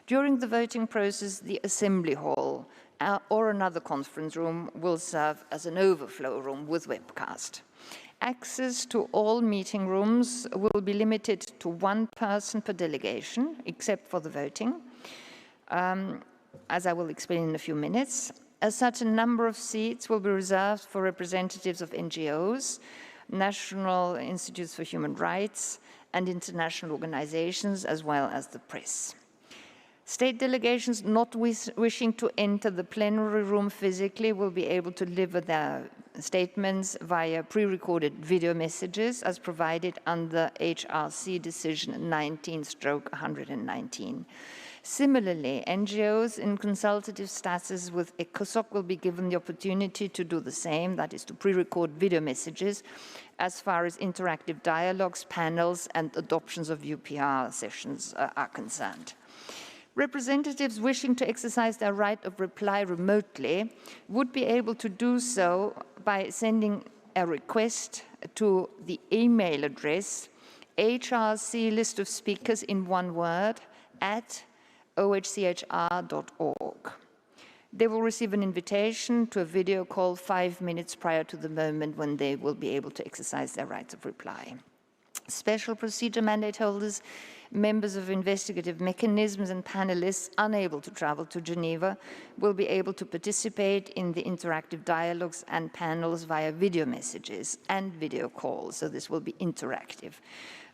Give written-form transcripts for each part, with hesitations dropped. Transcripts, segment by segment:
During the voting process, the Assembly Hall or another conference room will serve as an overflow room with webcast. Access to all meeting rooms will be limited to one person per delegation, except for the voting, as I will explain in a few minutes. A certain number of seats will be reserved for representatives of NGOs, National Institutes for Human Rights, and international organizations, as well as the press. State delegations not wishing to enter the plenary room physically will be able to deliver their statements via pre-recorded video messages as provided under HRC Decision 19/119. Similarly, NGOs in consultative status with ECOSOC will be given the opportunity to do the same, that is to pre-record video messages as far as interactive dialogues, panels, and adoptions of UPR sessions are concerned. Representatives wishing to exercise their right of reply remotely would be able to do so by sending a request to the email address HRC list of speakers in one word @ ohchr.org. They will receive an invitation to a video call 5 minutes prior to the moment when they will be able to exercise their right of reply. Special procedure mandate holders, members of investigative mechanisms, and panelists unable to travel to Geneva will be able to participate in the interactive dialogues and panels via video messages and video calls, so this will be interactive.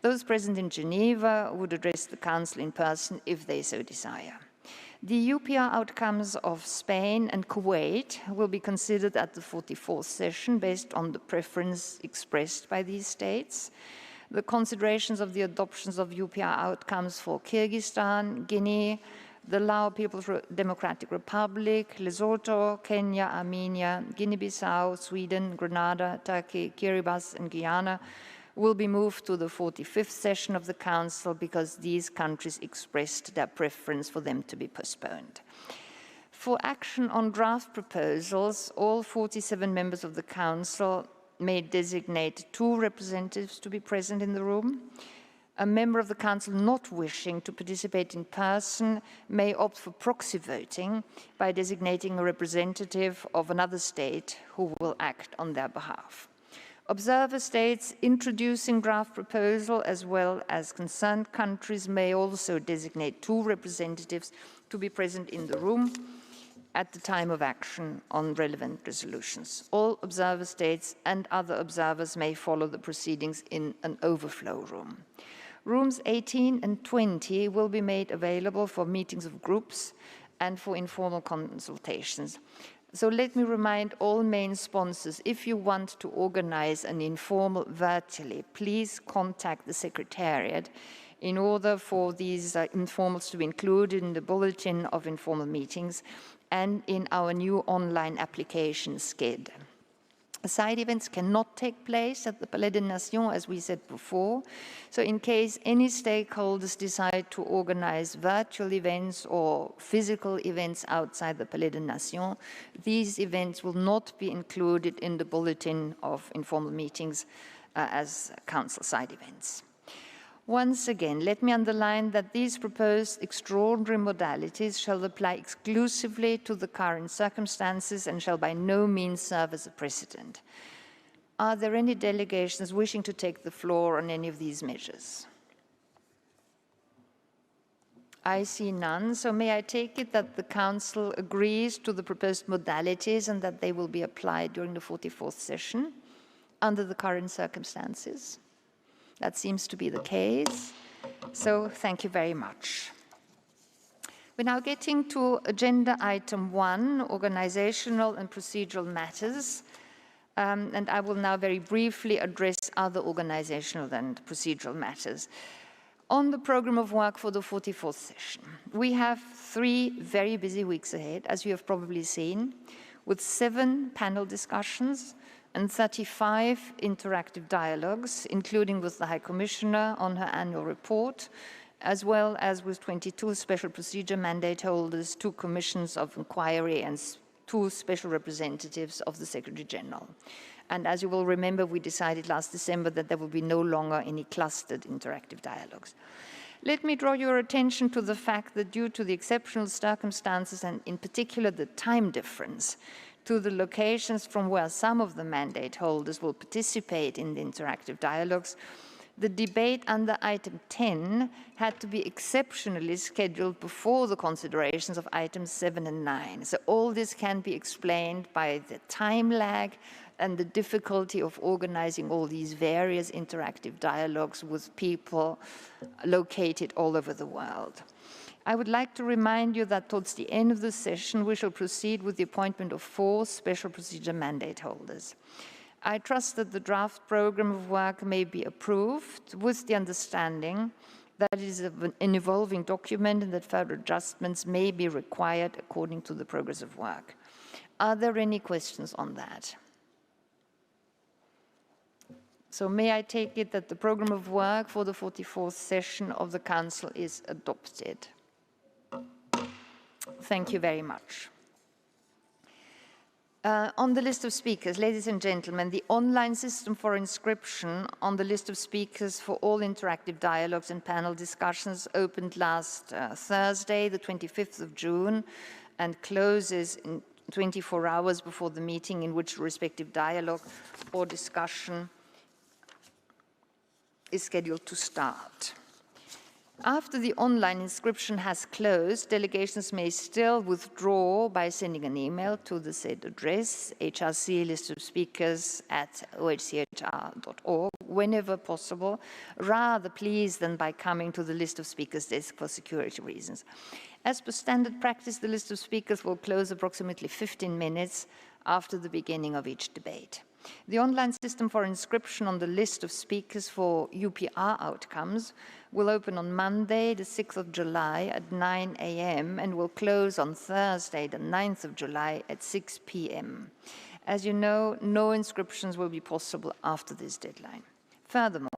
Those present in Geneva would address the Council in person if they so desire. The UPR outcomes of Spain and Kuwait will be considered at the 44th session based on the preference expressed by these states. The considerations of the adoptions of UPR outcomes for Kyrgyzstan, Guinea, the Lao People's Democratic Republic, Lesotho, Kenya, Armenia, Guinea-Bissau, Sweden, Grenada, Turkey, Kiribati, and Guyana will be moved to the 45th session of the Council because these countries expressed their preference for them to be postponed. For action on draft proposals, all 47 members of the Council may designate 2 representatives to be present in the room. A member of the Council not wishing to participate in person may opt for proxy voting by designating a representative of another state who will act on their behalf. Observer states introducing draft proposal as well as concerned countries may also designate 2 representatives to be present in the room at the time of action on relevant resolutions. All observer states and other observers may follow the proceedings in an overflow room. Rooms 18 and 20 will be made available for meetings of groups and for informal consultations. So let me remind all main sponsors, if you want to organize an informal virtually, please contact the Secretariat in order for these informals to be included in the bulletin of informal meetings and in our new online application SCED. Side events cannot take place at the Palais des Nations, as we said before. So in case any stakeholders decide to organize virtual events or physical events outside the Palais des Nations, these events will not be included in the bulletin of informal meetings as Council side events. Once again, let me underline that these proposed extraordinary modalities shall apply exclusively to the current circumstances and shall by no means serve as a precedent. Are there any delegations wishing to take the floor on any of these measures? I see none, so may I take it that the Council agrees to the proposed modalities and that they will be applied during the 44th session under the current circumstances? That seems to be the case. So thank you very much. We're now getting to agenda item 1, organizational and procedural matters. And I will now very briefly address other organizational and procedural matters. On the program of work for the 44th session, we have 3 very busy weeks ahead, as you have probably seen, with 7 panel discussions and 35 interactive dialogues, including with the High Commissioner on her annual report, as well as with 22 special procedure mandate holders, 2 commissions of inquiry, and 2 special representatives of the Secretary General. And as you will remember, we decided last December that there will be no longer any clustered interactive dialogues. Let me draw your attention to the fact that due to the exceptional circumstances and in particular the time difference to the locations from where some of the mandate holders will participate in the interactive dialogues, the debate under item 10 had to be exceptionally scheduled before the considerations of items 7 and 9. So all this can be explained by the time lag and the difficulty of organizing all these various interactive dialogues with people located all over the world. I would like to remind you that towards the end of the session, we shall proceed with the appointment of 4 special procedure mandate holders. I trust that the draft program of work may be approved with the understanding that it is an evolving document and that further adjustments may be required according to the progress of work. Are there any questions on that? So may I take it that the program of work for the 44th session of the Council is adopted? Thank you very much. On the list of speakers, ladies and gentlemen, the online system for inscription on the list of speakers for all interactive dialogues and panel discussions opened last Thursday, the 25th of June, and closes in 24 hours before the meeting in which the respective dialogue or discussion is scheduled to start. After the online inscription has closed, delegations may still withdraw by sending an email to the said address, hrclistofspeakers@ohchr.org, whenever possible, rather please than by coming to the list of speakers desk for security reasons. As per standard practice, the list of speakers will close approximately 15 minutes after the beginning of each debate. The online system for inscription on the list of speakers for UPR outcomes will open on Monday, the 6th of July at 9 a.m. and will close on Thursday, the 9th of July at 6 p.m. As you know, no inscriptions will be possible after this deadline. Furthermore,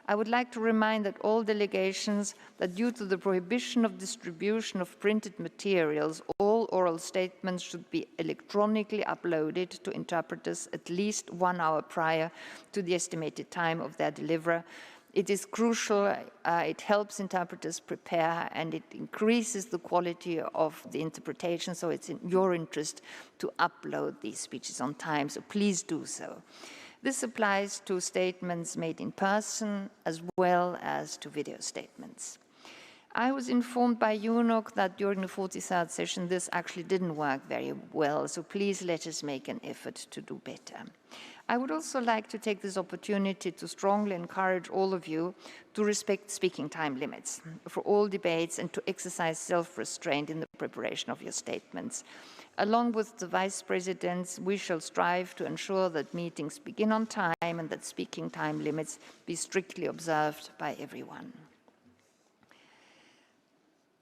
I would like to remind that all delegations that due to the prohibition of distribution of printed materials, all oral statements should be electronically uploaded to interpreters at least 1 hour prior to the estimated time of their delivery. It is crucial, it helps interpreters prepare, and it increases the quality of the interpretation, so it's in your interest to upload these speeches on time, so please do so. This applies to statements made in person as well as to video statements. I was informed by UNOC that during the 43rd session this actually didn't work very well, so please let us make an effort to do better. I would also like to take this opportunity to strongly encourage all of you to respect speaking time limits for all debates and to exercise self-restraint in the preparation of your statements. Along with the vice presidents, we shall strive to ensure that meetings begin on time and that speaking time limits be strictly observed by everyone.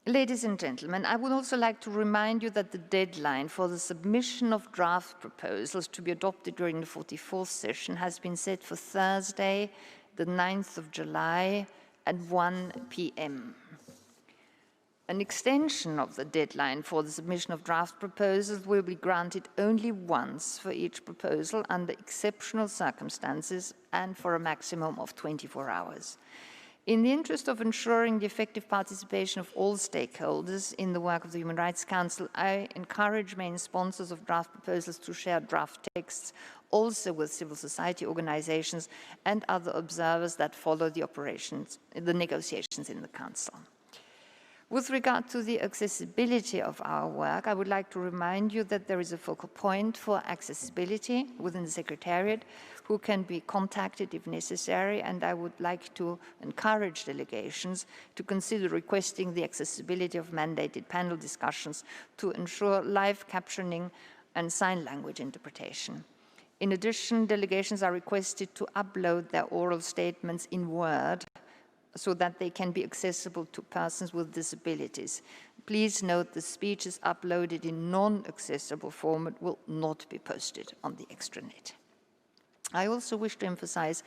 Ladies and gentlemen, I would also like to remind you that the deadline for the submission of draft proposals to be adopted during the 44th session has been set for Thursday, the 9th of July at 1 p.m. An extension of the deadline for the submission of draft proposals will be granted only once for each proposal under exceptional circumstances and for a maximum of 24 hours. In the interest of ensuring the effective participation of all stakeholders in the work of the Human Rights Council, I encourage main sponsors of draft proposals to share draft texts also with civil society organizations and other observers that follow the negotiations in the Council. With regard to the accessibility of our work, I would like to remind you that there is a focal point for accessibility within the Secretariat, who can be contacted if necessary, and I would like to encourage delegations to consider requesting the accessibility of mandated panel discussions to ensure live captioning and sign language interpretation. In addition, delegations are requested to upload their oral statements in Word so that they can be accessible to persons with disabilities. Please note the speeches uploaded in non-accessible format will not be posted on the extranet. I also wish to emphasize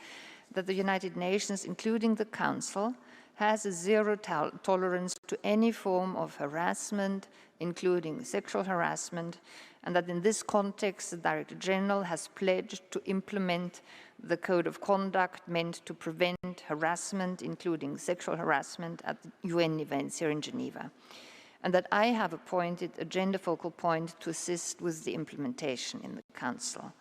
that the United Nations, including the Council, has a zero tolerance to any form of harassment, including sexual harassment, and that in this context, the Director General has pledged to implement the Code of Conduct meant to prevent harassment, including sexual harassment, at the UN events here in Geneva, and that I have appointed a gender focal point to assist with the implementation in the Council.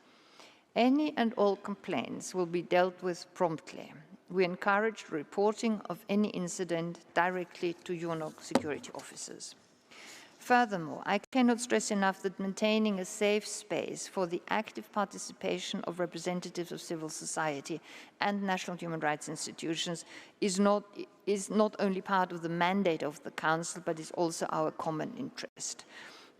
Any and all complaints will be dealt with promptly. We encourage reporting of any incident directly to UNOC security officers. Furthermore, I cannot stress enough that maintaining a safe space for the active participation of representatives of civil society and national human rights institutions is not only part of the mandate of the Council, but is also our common interest.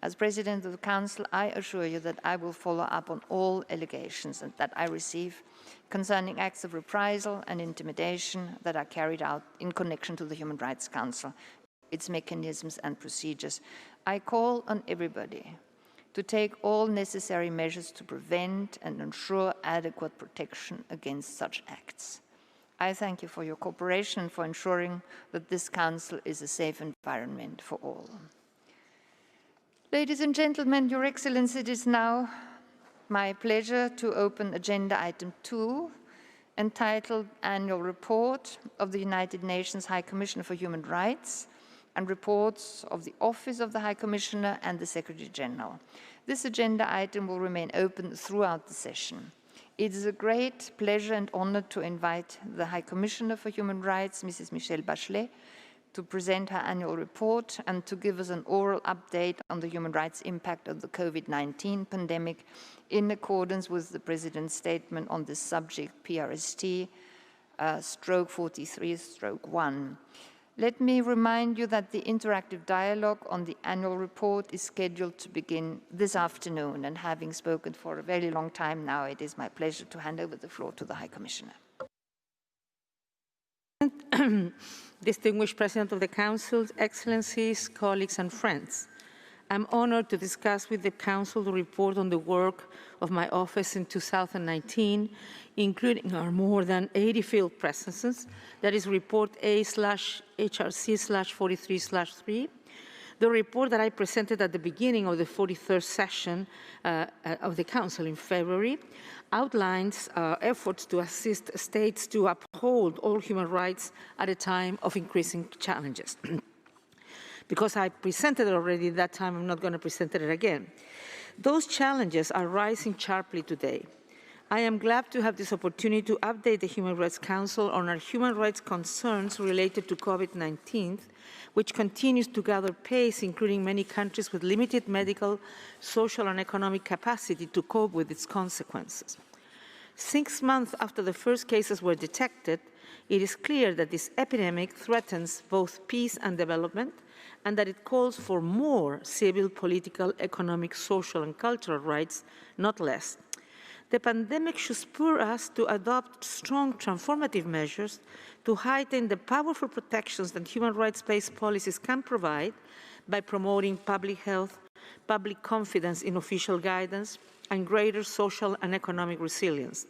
As President of the Council, I assure you that I will follow up on all allegations that I receive concerning acts of reprisal and intimidation that are carried out in connection to the Human Rights Council, its mechanisms and procedures. I call on everybody to take all necessary measures to prevent and ensure adequate protection against such acts. I thank you for your cooperation and for ensuring that this Council is a safe environment for all. Ladies and gentlemen, Your Excellency, it is now my pleasure to open Agenda Item 2, entitled Annual Report of the United Nations High Commissioner for Human Rights and reports of the Office of the High Commissioner and the Secretary General. This agenda item will remain open throughout the session. It is a great pleasure and honor to invite the High Commissioner for Human Rights, Mrs. Michelle Bachelet, to present her annual report and to give us an oral update on the human rights impact of the COVID-19 pandemic in accordance with the President's statement on this subject, PRST, /43/1. Let me remind you that the interactive dialogue on the annual report is scheduled to begin this afternoon, and having spoken for a very long time now, it is my pleasure to hand over the floor to the High Commissioner. Distinguished President of the Council, Excellencies, colleagues and friends, I'm honored to discuss with the Council the report on the work of my office in 2019, including our more than 80 field presences, that is Report A/HRC/43/3, the report that I presented at the beginning of the 43rd session of the Council in February, outlines efforts to assist states to uphold all human rights at a time of increasing challenges. Because I presented it already at that time, I'm not going to present it again. Those challenges are rising sharply today. I am glad to have this opportunity to update the Human Rights Council on our human rights concerns related to COVID-19, which continues to gather pace, including many countries with limited medical, social, and economic capacity to cope with its consequences. 6 months after the first cases were detected, it is clear that this epidemic threatens both peace and development, and that it calls for more civil, political, economic, social, and cultural rights, not less. The pandemic should spur us to adopt strong transformative measures to heighten the powerful protections that human rights-based policies can provide by promoting public health, public confidence in official guidance, and greater social and economic resilience.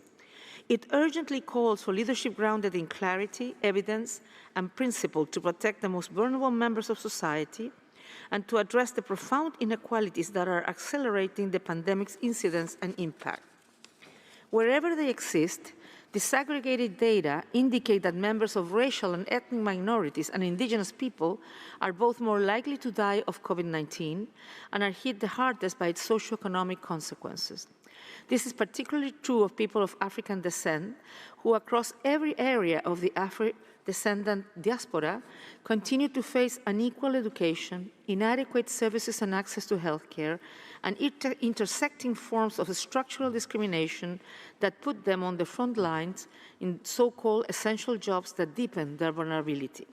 It urgently calls for leadership grounded in clarity, evidence, and principle to protect the most vulnerable members of society and to address the profound inequalities that are accelerating the pandemic's incidence and impact. Wherever they exist, disaggregated data indicate that members of racial and ethnic minorities and indigenous people are both more likely to die of COVID-19 and are hit the hardest by its socioeconomic consequences. This is particularly true of people of African descent, who across every area of the Afro-descendant diaspora continue to face unequal education, inadequate services and access to healthcare, and intersecting forms of structural discrimination that put them on the front lines in so-called essential jobs that deepen their vulnerability.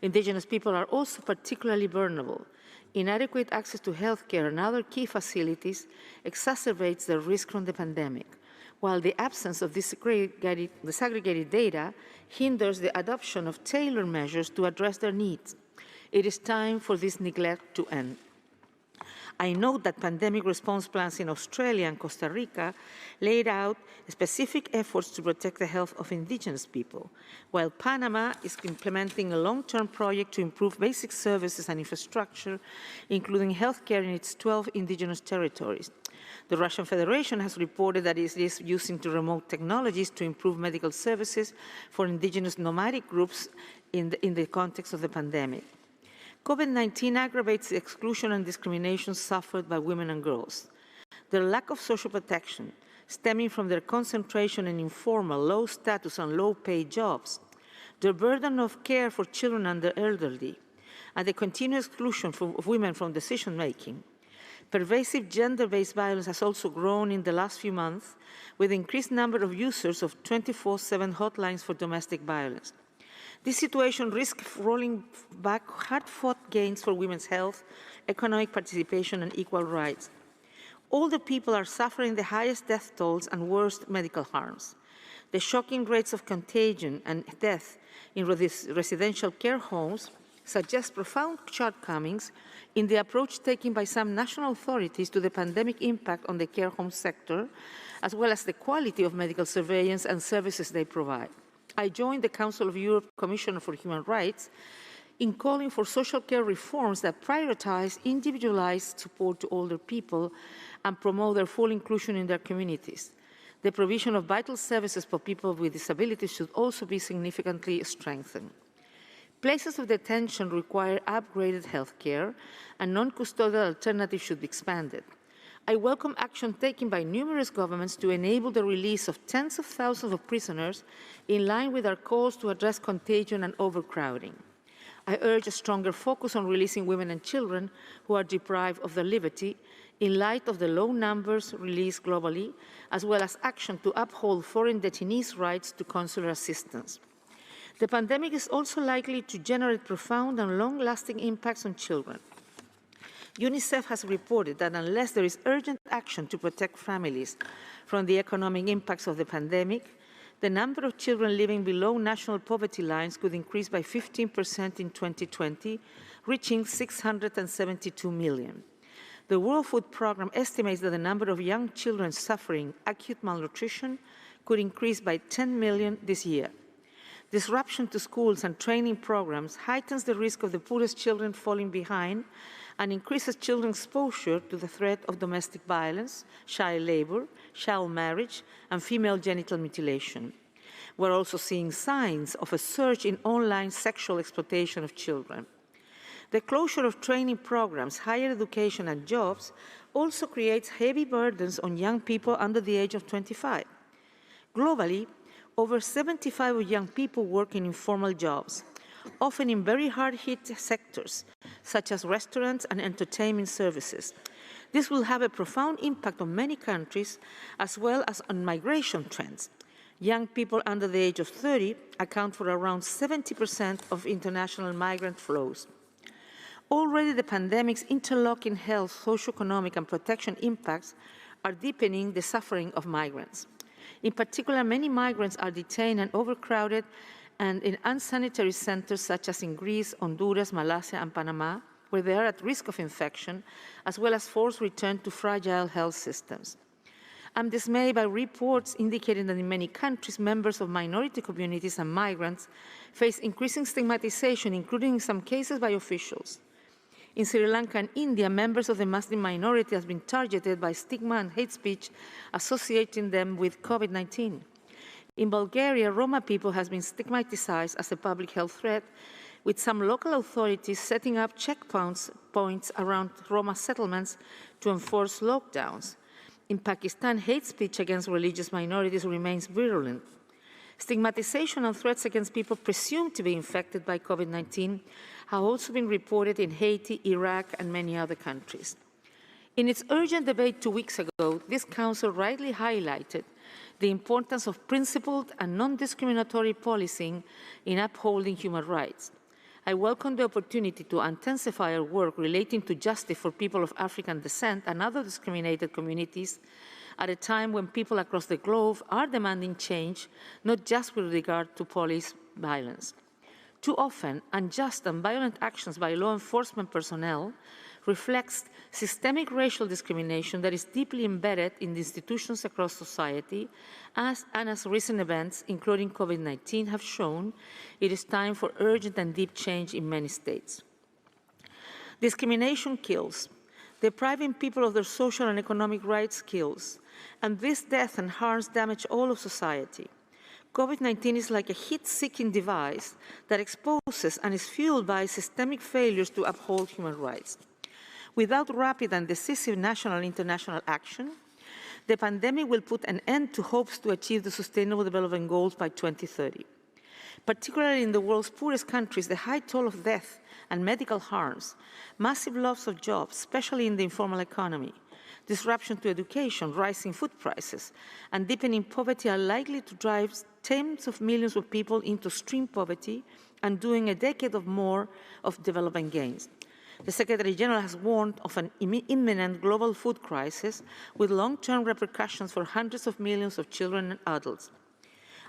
Indigenous people are also particularly vulnerable. Inadequate access to healthcare and other key facilities exacerbates the risk from the pandemic, while the absence of disaggregated data hinders the adoption of tailored measures to address their needs. It is time for this neglect to end. I note that pandemic response plans in Australia and Costa Rica laid out specific efforts to protect the health of indigenous people, while Panama is implementing a long-term project to improve basic services and infrastructure, including healthcare in its 12 indigenous territories. The Russian Federation has reported that it is using remote technologies to improve medical services for indigenous nomadic groups in the context of the pandemic. COVID-19 aggravates the exclusion and discrimination suffered by women and girls. Their lack of social protection, stemming from their concentration in informal, low-status and low-paid jobs, their burden of care for children and the elderly, and the continued exclusion of women from decision-making. Pervasive gender-based violence has also grown in the last few months, with an increased number of users of 24/7 hotlines for domestic violence. This situation risks rolling back hard-fought gains for women's health, economic participation, and equal rights. Older people are suffering the highest death tolls and worst medical harms. The shocking rates of contagion and death in residential care homes suggest profound shortcomings in the approach taken by some national authorities to the pandemic impact on the care home sector, as well as the quality of medical surveillance and services they provide. I joined the Council of Europe Commissioner for Human Rights in calling for social care reforms that prioritize individualized support to older people and promote their full inclusion in their communities. The provision of vital services for people with disabilities should also be significantly strengthened. Places of detention require upgraded health care, and non-custodial alternatives should be expanded. I welcome action taken by numerous governments to enable the release of tens of thousands of prisoners in line with our calls to address contagion and overcrowding. I urge a stronger focus on releasing women and children who are deprived of their liberty in light of the low numbers released globally, as well as action to uphold foreign detainees' rights to consular assistance. The pandemic is also likely to generate profound and long-lasting impacts on children. UNICEF has reported that unless there is urgent action to protect families from the economic impacts of the pandemic, the number of children living below national poverty lines could increase by 15% in 2020, reaching 672 million. The World Food Programme estimates that the number of young children suffering acute malnutrition could increase by 10 million this year. Disruption to schools and training programs heightens the risk of the poorest children falling behind and increases children's exposure to the threat of domestic violence, child labor, child marriage, and female genital mutilation. We're also seeing signs of a surge in online sexual exploitation of children. The closure of training programs, higher education, and jobs also creates heavy burdens on young people under the age of 25. Globally, over 75% of young people work in informal jobs, often in very hard-hit sectors, such as restaurants and entertainment services. This will have a profound impact on many countries, as well as on migration trends. Young people under the age of 30 account for around 70% of international migrant flows. Already the pandemic's interlocking health, socioeconomic, and protection impacts are deepening the suffering of migrants. In particular, many migrants are detained and overcrowded and in unsanitary centers such as in Greece, Honduras, Malaysia, and Panama, where they are at risk of infection, as well as forced return to fragile health systems. I'm dismayed by reports indicating that in many countries, members of minority communities and migrants face increasing stigmatization, including in some cases by officials. In Sri Lanka and India, members of the Muslim minority have been targeted by stigma and hate speech associating them with COVID-19. In Bulgaria, Roma people have been stigmatized as a public health threat, with some local authorities setting up checkpoints around Roma settlements to enforce lockdowns. In Pakistan, hate speech against religious minorities remains virulent. Stigmatization and threats against people presumed to be infected by COVID-19 have also been reported in Haiti, Iraq, and many other countries. In its urgent debate 2 weeks ago, this Council rightly highlighted the importance of principled and non-discriminatory policing in upholding human rights. I welcome the opportunity to intensify our work relating to justice for people of African descent and other discriminated communities at a time when people across the globe are demanding change, not just with regard to police violence. Too often, unjust and violent actions by law enforcement personnel reflects systemic racial discrimination that is deeply embedded in the institutions across society, and as recent events, including COVID-19, have shown, it is time for urgent and deep change in many states. Discrimination kills. Depriving people of their social and economic rights kills, and this death and harms damage all of society. COVID-19 is like a heat-seeking device that exposes and is fueled by systemic failures to uphold human rights. Without rapid and decisive national and international action, the pandemic will put an end to hopes to achieve the Sustainable Development Goals by 2030. Particularly in the world's poorest countries, the high toll of death and medical harms, massive loss of jobs, especially in the informal economy, disruption to education, rising food prices, and deepening poverty are likely to drive tens of millions of people into extreme poverty and doing a decade or more of development gains. The Secretary General has warned of an imminent global food crisis with long-term repercussions for hundreds of millions of children and adults.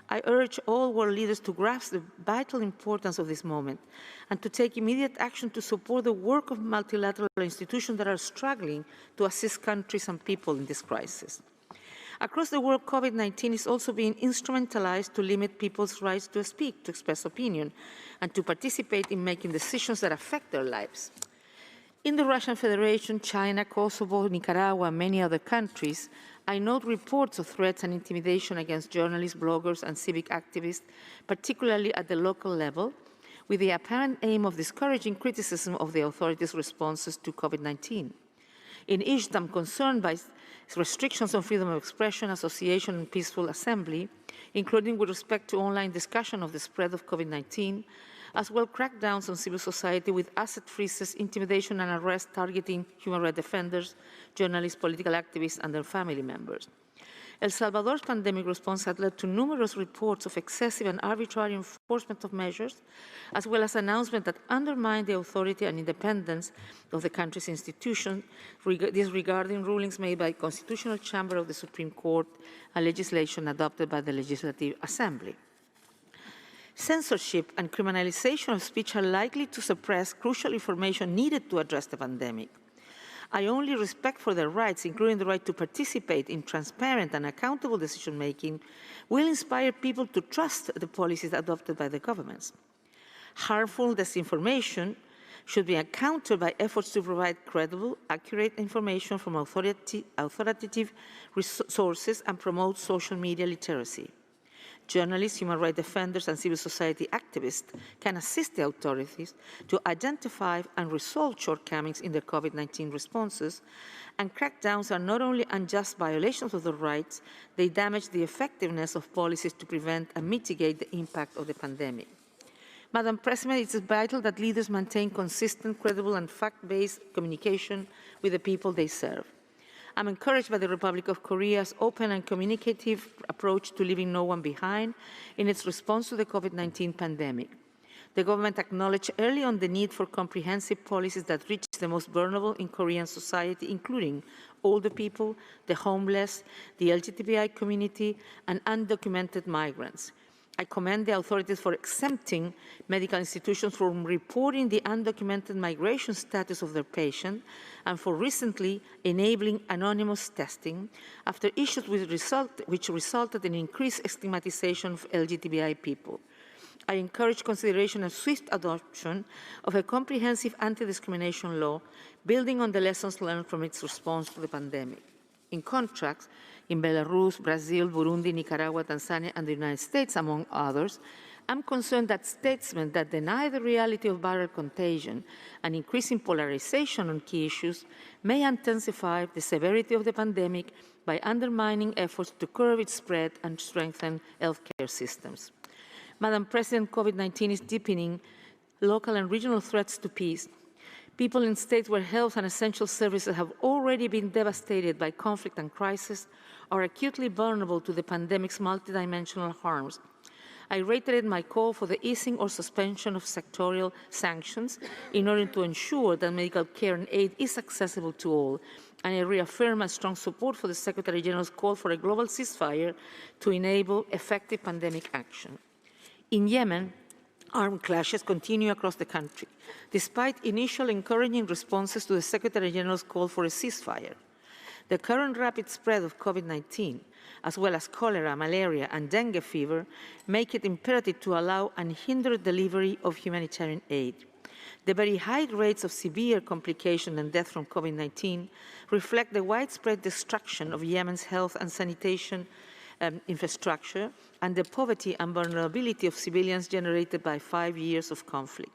I urge all world leaders to grasp the vital importance of this moment and to take immediate action to support the work of multilateral institutions that are struggling to assist countries and people in this crisis. Across the world, COVID-19 is also being instrumentalized to limit people's rights to speak, to express opinion, and to participate in making decisions that affect their lives. In the Russian Federation, China, Kosovo, Nicaragua, and many other countries, I note reports of threats and intimidation against journalists, bloggers, and civic activists, particularly at the local level, with the apparent aim of discouraging criticism of the authorities' responses to COVID-19. In each, I'm concerned by restrictions on freedom of expression, association, and peaceful assembly, including with respect to online discussion of the spread of COVID-19, as well crackdowns on civil society with asset freezes, intimidation and arrest targeting human rights defenders, journalists, political activists, and their family members. El Salvador's pandemic response had led to numerous reports of excessive and arbitrary enforcement of measures, as well as announcements that undermine the authority and independence of the country's institutions, disregarding rulings made by the Constitutional Chamber of the Supreme Court and legislation adopted by the Legislative Assembly. Censorship and criminalization of speech are likely to suppress crucial information needed to address the pandemic. I only respect for their rights, including the right to participate in transparent and accountable decision-making, will inspire people to trust the policies adopted by the governments. Harmful disinformation should be countered by efforts to provide credible, accurate information from authoritative sources and promote social media literacy. Journalists, human rights defenders, and civil society activists can assist the authorities to identify and resolve shortcomings in the COVID-19 responses, and crackdowns are not only unjust violations of their rights, they damage the effectiveness of policies to prevent and mitigate the impact of the pandemic. Madam President, it is vital that leaders maintain consistent, credible, and fact-based communication with the people they serve. I'm encouraged by the Republic of Korea's open and communicative approach to leaving no one behind in its response to the COVID-19 pandemic. The government acknowledged early on the need for comprehensive policies that reach the most vulnerable in Korean society, including older people, the homeless, the LGBTI community, and undocumented migrants. I commend the authorities for exempting medical institutions from reporting the undocumented migration status of their patients and for recently enabling anonymous testing after issues which resulted in increased stigmatization of LGBTI people. I encourage consideration and swift adoption of a comprehensive anti-discrimination law building on the lessons learned from its response to the pandemic. In contrast, in Belarus, Brazil, Burundi, Nicaragua, Tanzania, and the United States, among others, I'm concerned that statements that deny the reality of viral contagion and increasing polarization on key issues may intensify the severity of the pandemic by undermining efforts to curb its spread and strengthen healthcare systems. Madam President, COVID-19 is deepening local and regional threats to peace. People in states where health and essential services have already been devastated by conflict and crisis are acutely vulnerable to the pandemic's multidimensional harms. I reiterate my call for the easing or suspension of sectorial sanctions in order to ensure that medical care and aid is accessible to all, and I reaffirm my strong support for the Secretary General's call for a global ceasefire to enable effective pandemic action. In Yemen, armed clashes continue across the country, despite initial encouraging responses to the Secretary General's call for a ceasefire. The current rapid spread of COVID-19, as well as cholera, malaria, and dengue fever, make it imperative to allow unhindered delivery of humanitarian aid. The very high rates of severe complication and death from COVID-19 reflect the widespread destruction of Yemen's health and sanitation infrastructure and the poverty and vulnerability of civilians generated by 5 years of conflict.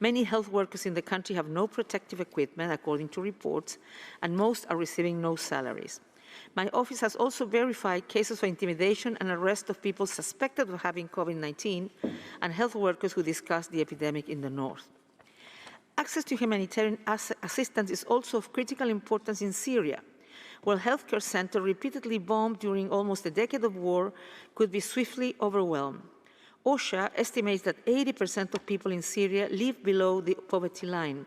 Many health workers in the country have no protective equipment, according to reports, and most are receiving no salaries. My office has also verified cases of intimidation and arrest of people suspected of having COVID-19 and health workers who discussed the epidemic in the north. Access to humanitarian assistance is also of critical importance in Syria, where healthcare centers repeatedly bombed during almost a decade of war could be swiftly overwhelmed. OSHA estimates that 80% of people in Syria live below the poverty line,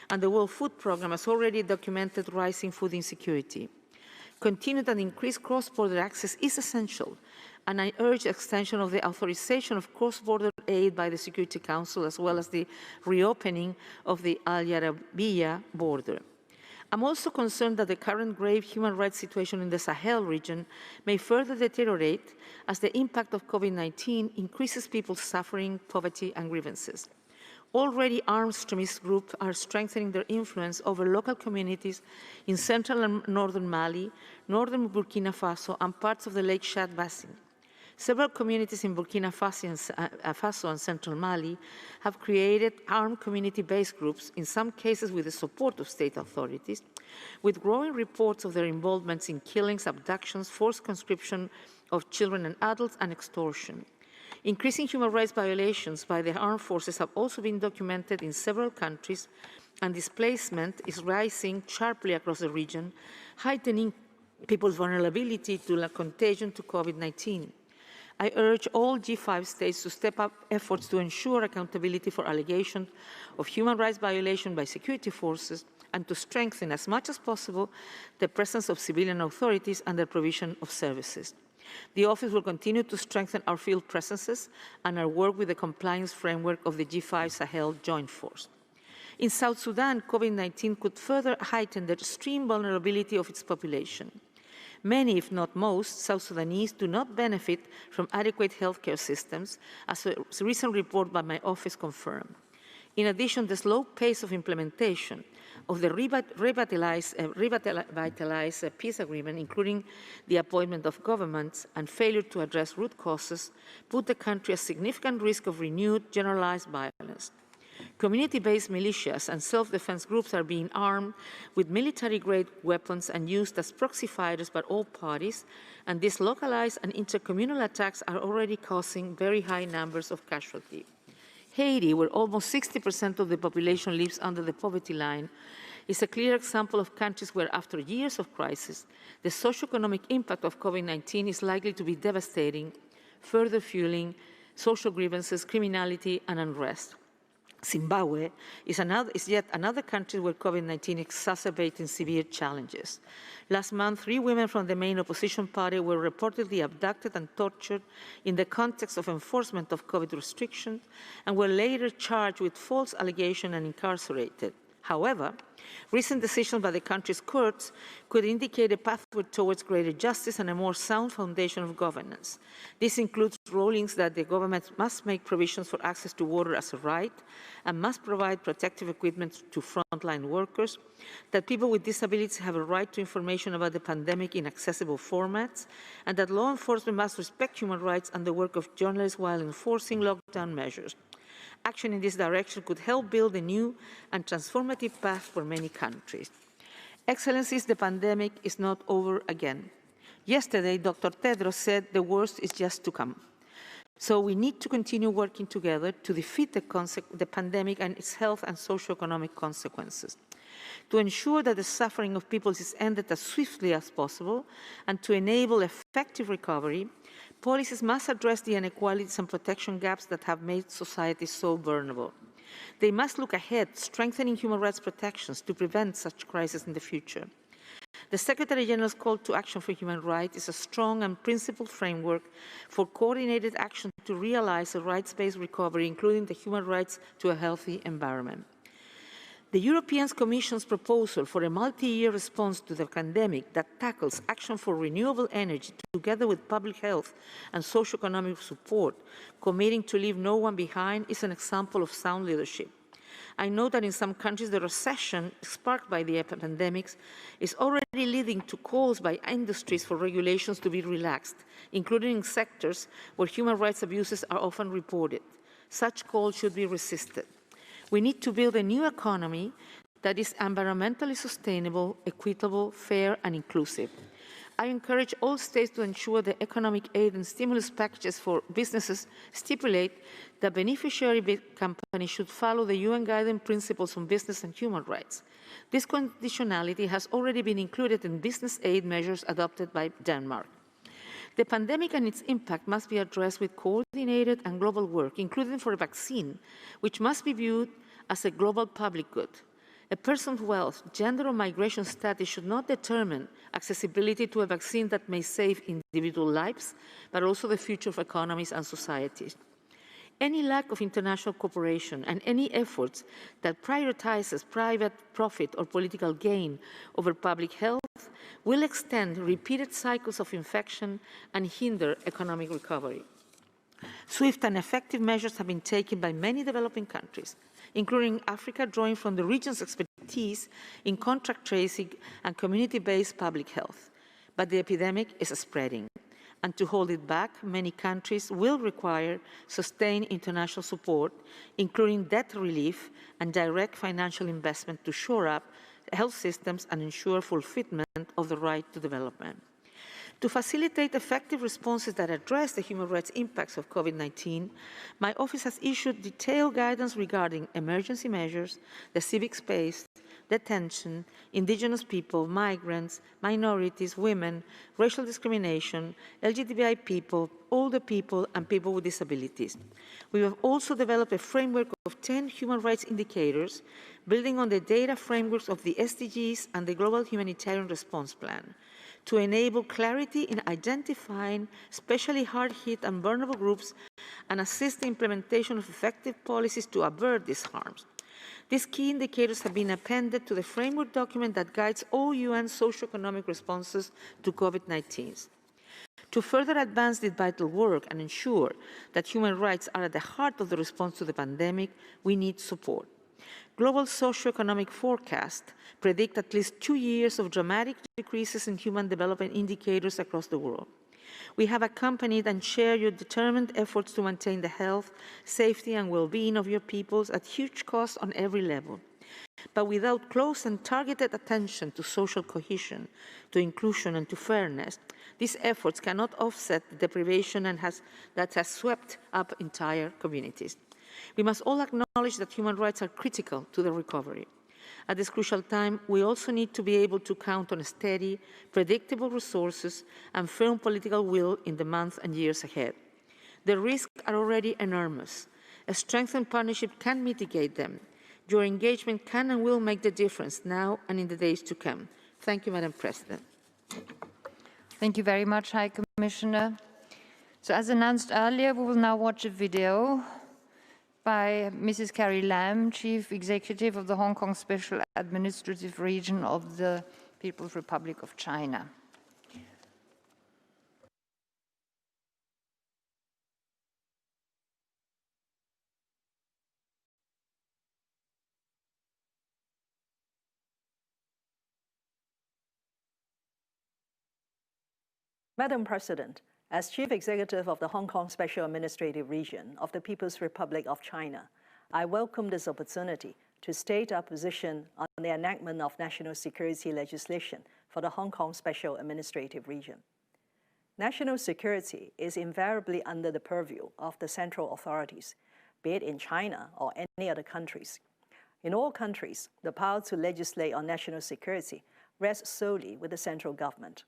and the World Food Programme has already documented rising food insecurity. Continued and increased cross-border access is essential, and I urge extension of the authorization of cross-border aid by the Security Council, as well as the reopening of the Al Arabiya border. I'm also concerned that the current grave human rights situation in the Sahel region may further deteriorate as the impact of COVID-19 increases people's suffering, poverty, and grievances. Already armed extremist groups are strengthening their influence over local communities in central and northern Mali, northern Burkina Faso, and parts of the Lake Chad Basin. Several communities in Burkina Faso and central Mali have created armed community-based groups, in some cases with the support of state authorities, with growing reports of their involvements in killings, abductions, forced conscription of children and adults, and extortion. Increasing human rights violations by the armed forces have also been documented in several countries, and displacement is rising sharply across the region, heightening people's vulnerability to the contagion to COVID-19. I urge all G5 states to step up efforts to ensure accountability for allegations of human rights violation by security forces and to strengthen as much as possible the presence of civilian authorities and the provision of services. The Office will continue to strengthen our field presences and our work with the compliance framework of the G5 Sahel Joint Force. In South Sudan, COVID-19 could further heighten the extreme vulnerability of its population. Many, if not most, South Sudanese do not benefit from adequate healthcare systems, as a recent report by my office confirmed. In addition, the slow pace of implementation of the revitalized peace agreement, including the appointment of governments and failure to address root causes, put the country at significant risk of renewed generalized violence. Community-based militias and self-defense groups are being armed with military-grade weapons and used as proxy fighters by all parties, and these localized and intercommunal attacks are already causing very high numbers of casualties. Haiti, where almost 60% of the population lives under the poverty line, is a clear example of countries where, after years of crisis, the socioeconomic impact of COVID-19 is likely to be devastating, further fueling social grievances, criminality, and unrest. Zimbabwe is yet another country where COVID-19 exacerbating severe challenges. Last month, 3 women from the main opposition party were reportedly abducted and tortured in the context of enforcement of COVID restrictions and were later charged with false allegations and incarcerated. However, recent decisions by the country's courts could indicate a pathway towards greater justice and a more sound foundation of governance. This includes rulings that the government must make provisions for access to water as a right and must provide protective equipment to frontline workers, that people with disabilities have a right to information about the pandemic in accessible formats, and that law enforcement must respect human rights and the work of journalists while enforcing lockdown measures. Action in this direction could help build a new and transformative path for many countries. Excellencies, the pandemic is not over again. Yesterday, Dr. Tedros said the worst is just to come. So we need to continue working together to defeat the pandemic and its health and socioeconomic consequences, to ensure that the suffering of people is ended as swiftly as possible, and to enable effective recovery. Policies must address the inequalities and protection gaps that have made society so vulnerable. They must look ahead, strengthening human rights protections to prevent such crises in the future. The Secretary General's call to action for human rights is a strong and principled framework for coordinated action to realize a rights-based recovery, including the human rights to a healthy environment. The European Commission's proposal for a multi-year response to the pandemic that tackles action for renewable energy together with public health and socio-economic support, committing to leave no one behind, is an example of sound leadership. I know that in some countries the recession sparked by the pandemic is already leading to calls by industries for regulations to be relaxed, including in sectors where human rights abuses are often reported. Such calls should be resisted. We need to build a new economy that is environmentally sustainable, equitable, fair, and inclusive. I encourage all states to ensure that economic aid and stimulus packages for businesses stipulate that beneficiary companies should follow the UN guiding principles on business and human rights. This conditionality has already been included in business aid measures adopted by Denmark. The pandemic and its impact must be addressed with coordinated and global work, including for a vaccine, which must be viewed as a global public good. A person's wealth, gender, or migration status should not determine accessibility to a vaccine that may save individual lives, but also the future of economies and societies. Any lack of international cooperation and any efforts that prioritizes private profit or political gain over public health will extend repeated cycles of infection and hinder economic recovery. Swift and effective measures have been taken by many developing countries, including Africa, drawing from the region's expertise in contact tracing and community-based public health. But the epidemic is spreading, and to hold it back, many countries will require sustained international support, including debt relief and direct financial investment to shore up health systems and ensure fulfillment of the right to development. To facilitate effective responses that address the human rights impacts of COVID-19, my office has issued detailed guidance regarding emergency measures, the civic space, detention, indigenous people, migrants, minorities, women, racial discrimination, LGBTI people, older people, and people with disabilities. We have also developed a framework of 10 human rights indicators, building on the data frameworks of the SDGs and the Global Humanitarian Response Plan, to enable clarity in identifying especially hard-hit and vulnerable groups and assist the implementation of effective policies to avert these harms. These key indicators have been appended to the framework document that guides all UN socio-economic responses to COVID-19. To further advance this vital work and ensure that human rights are at the heart of the response to the pandemic, we need support. Global socio-economic forecasts predict at least 2 years of dramatic decreases in human development indicators across the world. We have accompanied and shared your determined efforts to maintain the health, safety, and well-being of your peoples at huge cost on every level. But without close and targeted attention to social cohesion, to inclusion, and to fairness, these efforts cannot offset the deprivation that has swept up entire communities. We must all acknowledge that human rights are critical to the recovery. At this crucial time, we also need to be able to count on steady, predictable resources and firm political will in the months and years ahead. The risks are already enormous. A strengthened partnership can mitigate them. Your engagement can and will make the difference now and in the days to come. Thank you, Madam President. Thank you very much, High Commissioner. So as announced earlier, we will now watch a video by Mrs. Carrie Lam, Chief Executive of the Hong Kong Special Administrative Region of the People's Republic of China. Madam President, as Chief Executive of the Hong Kong Special Administrative Region of the People's Republic of China, I welcome this opportunity to state our position on the enactment of national security legislation for the Hong Kong Special Administrative Region. National security is invariably under the purview of the central authorities, be it in China or any other countries. In all countries, the power to legislate on national security rests solely with the central government.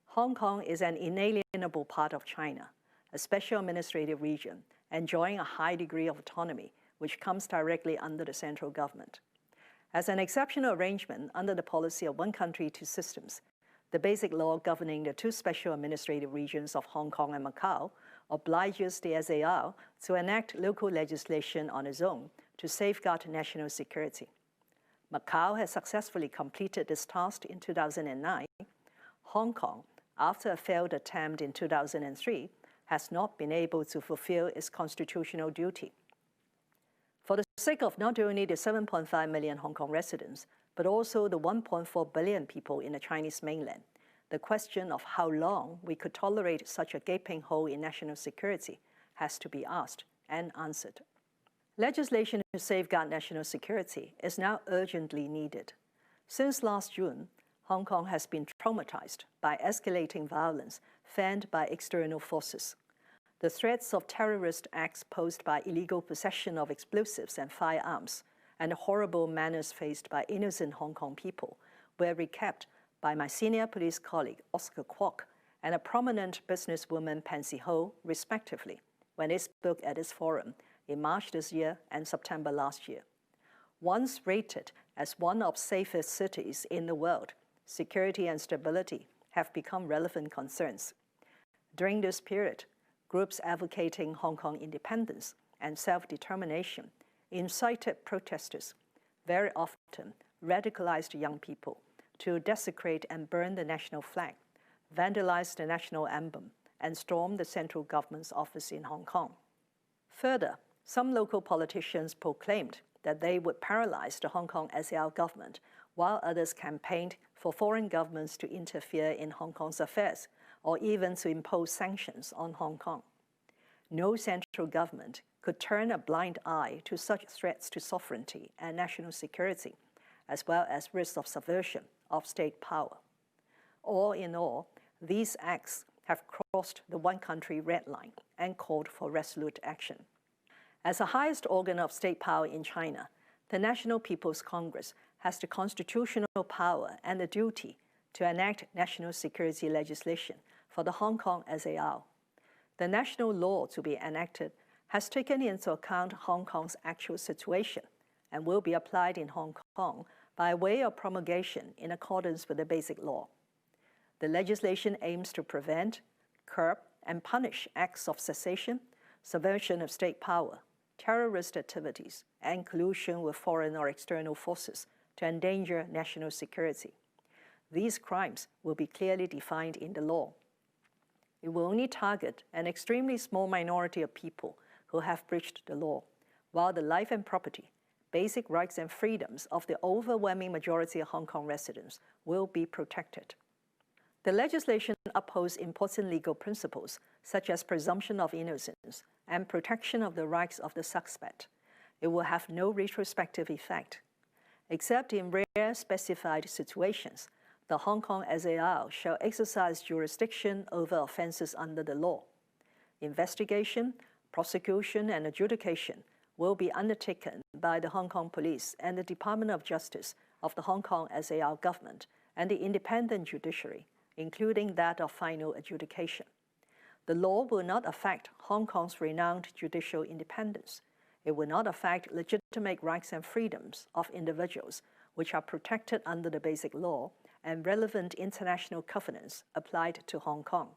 Hong Kong is an inalienable part of China, a special administrative region enjoying a high degree of autonomy, which comes directly under the central government. As an exceptional arrangement under the policy of one country, two systems, the basic law governing the two special administrative regions of Hong Kong and Macau obliges the SAR to enact local legislation on its own to safeguard national security. Macau has successfully completed this task in 2009. Hong Kong, after a failed attempt in 2003, has not been able to fulfill its constitutional duty. For the sake of not only the 7.5 million Hong Kong residents, but also the 1.4 billion people in the Chinese mainland, the question of how long we could tolerate such a gaping hole in national security has to be asked and answered. Legislation to safeguard national security is now urgently needed. Since last June, Hong Kong has been traumatized by escalating violence fanned by external forces. The threats of terrorist acts posed by illegal possession of explosives and firearms and the horrible manners faced by innocent Hong Kong people were recapped by my senior police colleague Oscar Kwok and a prominent businesswoman Pansy Ho, respectively, when they spoke at this forum in March this year and September last year. Once rated as one of the safest cities in the world, security and stability have become relevant concerns. During this period, groups advocating Hong Kong independence and self-determination incited protesters, very often radicalized young people, to desecrate and burn the national flag, vandalize the national emblem, and storm the central government's office in Hong Kong. Further, some local politicians proclaimed that they would paralyze the Hong Kong SAR government, while others campaigned for foreign governments to interfere in Hong Kong's affairs, or even to impose sanctions on Hong Kong. No central government could turn a blind eye to such threats to sovereignty and national security, as well as risks of subversion of state power. All in all, these acts have crossed the one country red line and called for resolute action. As the highest organ of state power in China, the National People's Congress has the constitutional power and the duty to enact national security legislation for the Hong Kong SAR. The national law to be enacted has taken into account Hong Kong's actual situation and will be applied in Hong Kong by way of promulgation in accordance with the Basic Law. The legislation aims to prevent, curb, and punish acts of secession, subversion of state power, terrorist activities, and collusion with foreign or external forces to endanger national security. These crimes will be clearly defined in the law. It will only target an extremely small minority of people who have breached the law, while the life and property, basic rights and freedoms of the overwhelming majority of Hong Kong residents will be protected. The legislation upholds important legal principles such as presumption of innocence and protection of the rights of the suspect. It will have no retrospective effect. Except in rare specified situations, the Hong Kong SAR shall exercise jurisdiction over offenses under the law. Investigation, prosecution, and adjudication will be undertaken by the Hong Kong Police and the Department of Justice of the Hong Kong SAR government and the independent judiciary, including that of final adjudication. The law will not affect Hong Kong's renowned judicial independence. It will not affect legitimate rights and freedoms of individuals, which are protected under the Basic Law and relevant international covenants applied to Hong Kong.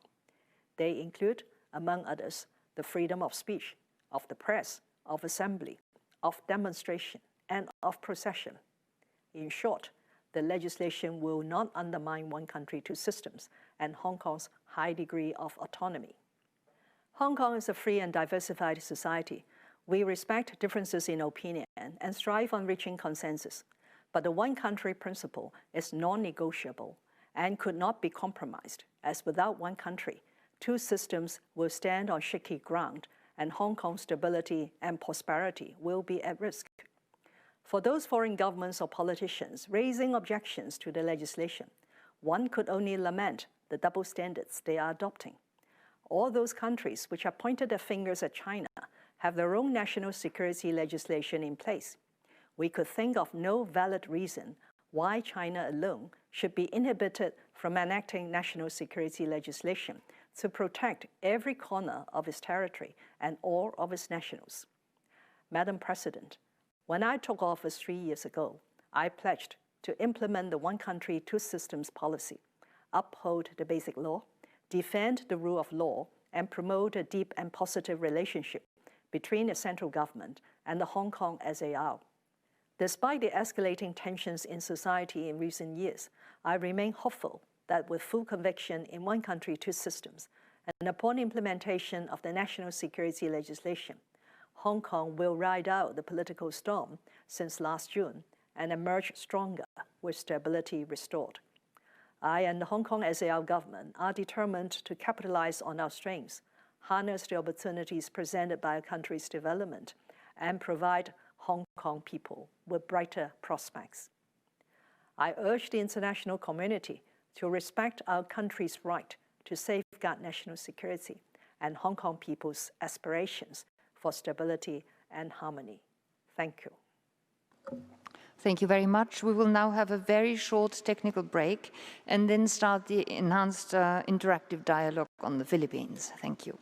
They include, among others, the freedom of speech, of the press, of assembly, of demonstration, and of procession. In short, the legislation will not undermine one country, two systems and Hong Kong's high degree of autonomy. Hong Kong is a free and diversified society. We respect differences in opinion and strive on reaching consensus. But the one country principle is non-negotiable and could not be compromised, as without one country, two systems will stand on shaky ground and Hong Kong's stability and prosperity will be at risk. For those foreign governments or politicians raising objections to the legislation, one could only lament the double standards they are adopting. All those countries which have pointed their fingers at China have their own national security legislation in place. We could think of no valid reason why China alone should be inhibited from enacting national security legislation to protect every corner of its territory and all of its nationals. Madam President, when I took office 3 years ago, I pledged to implement the one country, two systems policy, uphold the basic law, defend the rule of law, and promote a deep and positive relationship between the central government and the Hong Kong SAR. Despite the escalating tensions in society in recent years, I remain hopeful that with full conviction in one country, two systems, and upon implementation of the national security legislation, Hong Kong will ride out the political storm since last June and emerge stronger with stability restored. I and the Hong Kong SAR government are determined to capitalize on our strengths, harness the opportunities presented by our country's development, and provide Hong Kong people with brighter prospects. I urge the international community to respect our country's right to safeguard national security and Hong Kong people's aspirations for stability and harmony. Thank you. Thank you very much. We will now have a very short technical break and then start the enhanced interactive dialogue on the Philippines. Thank you.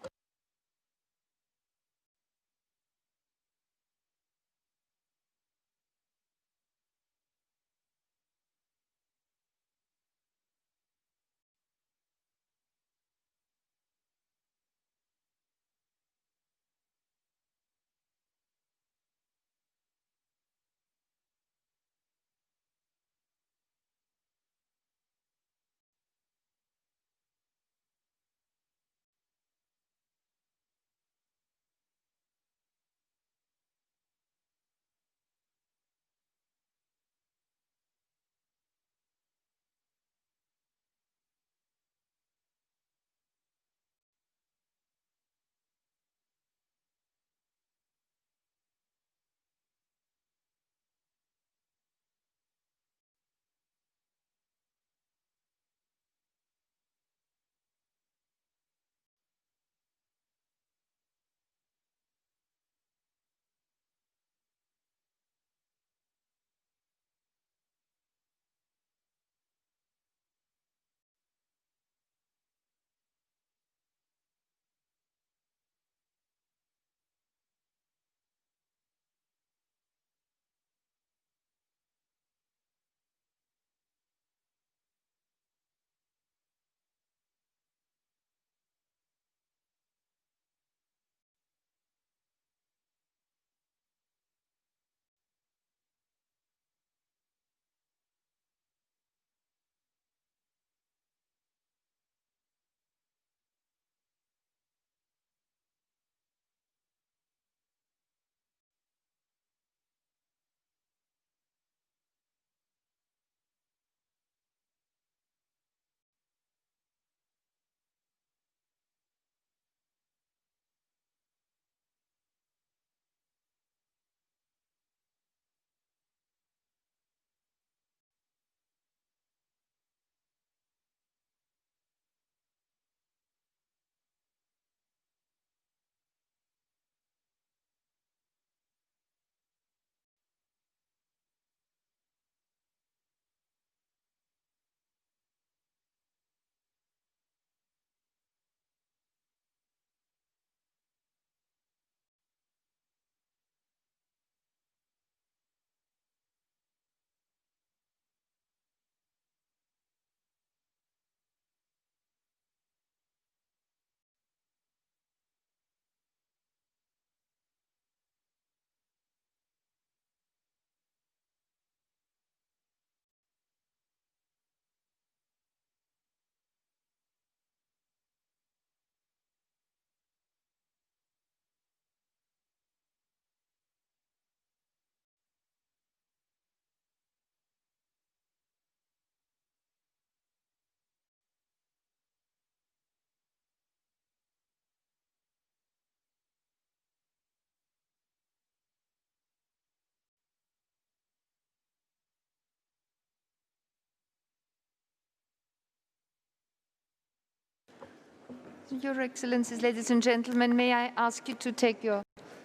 Your Excellencies, ladies and gentlemen, may I ask you to take your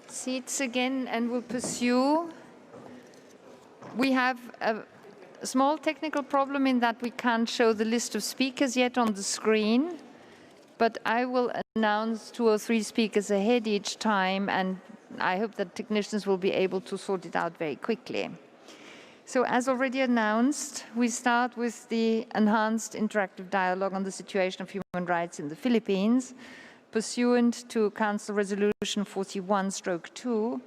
seats again and we'll pursue. We have a small technical problem in that we can't show the list of speakers yet on the screen, but I will announce 2 or 3 speakers ahead each time, and I hope that technicians will be able to sort it out very quickly. So as already announced, we start with the enhanced interactive dialogue on the situation of human rights in the Philippines, pursuant to Council Resolution 41/2,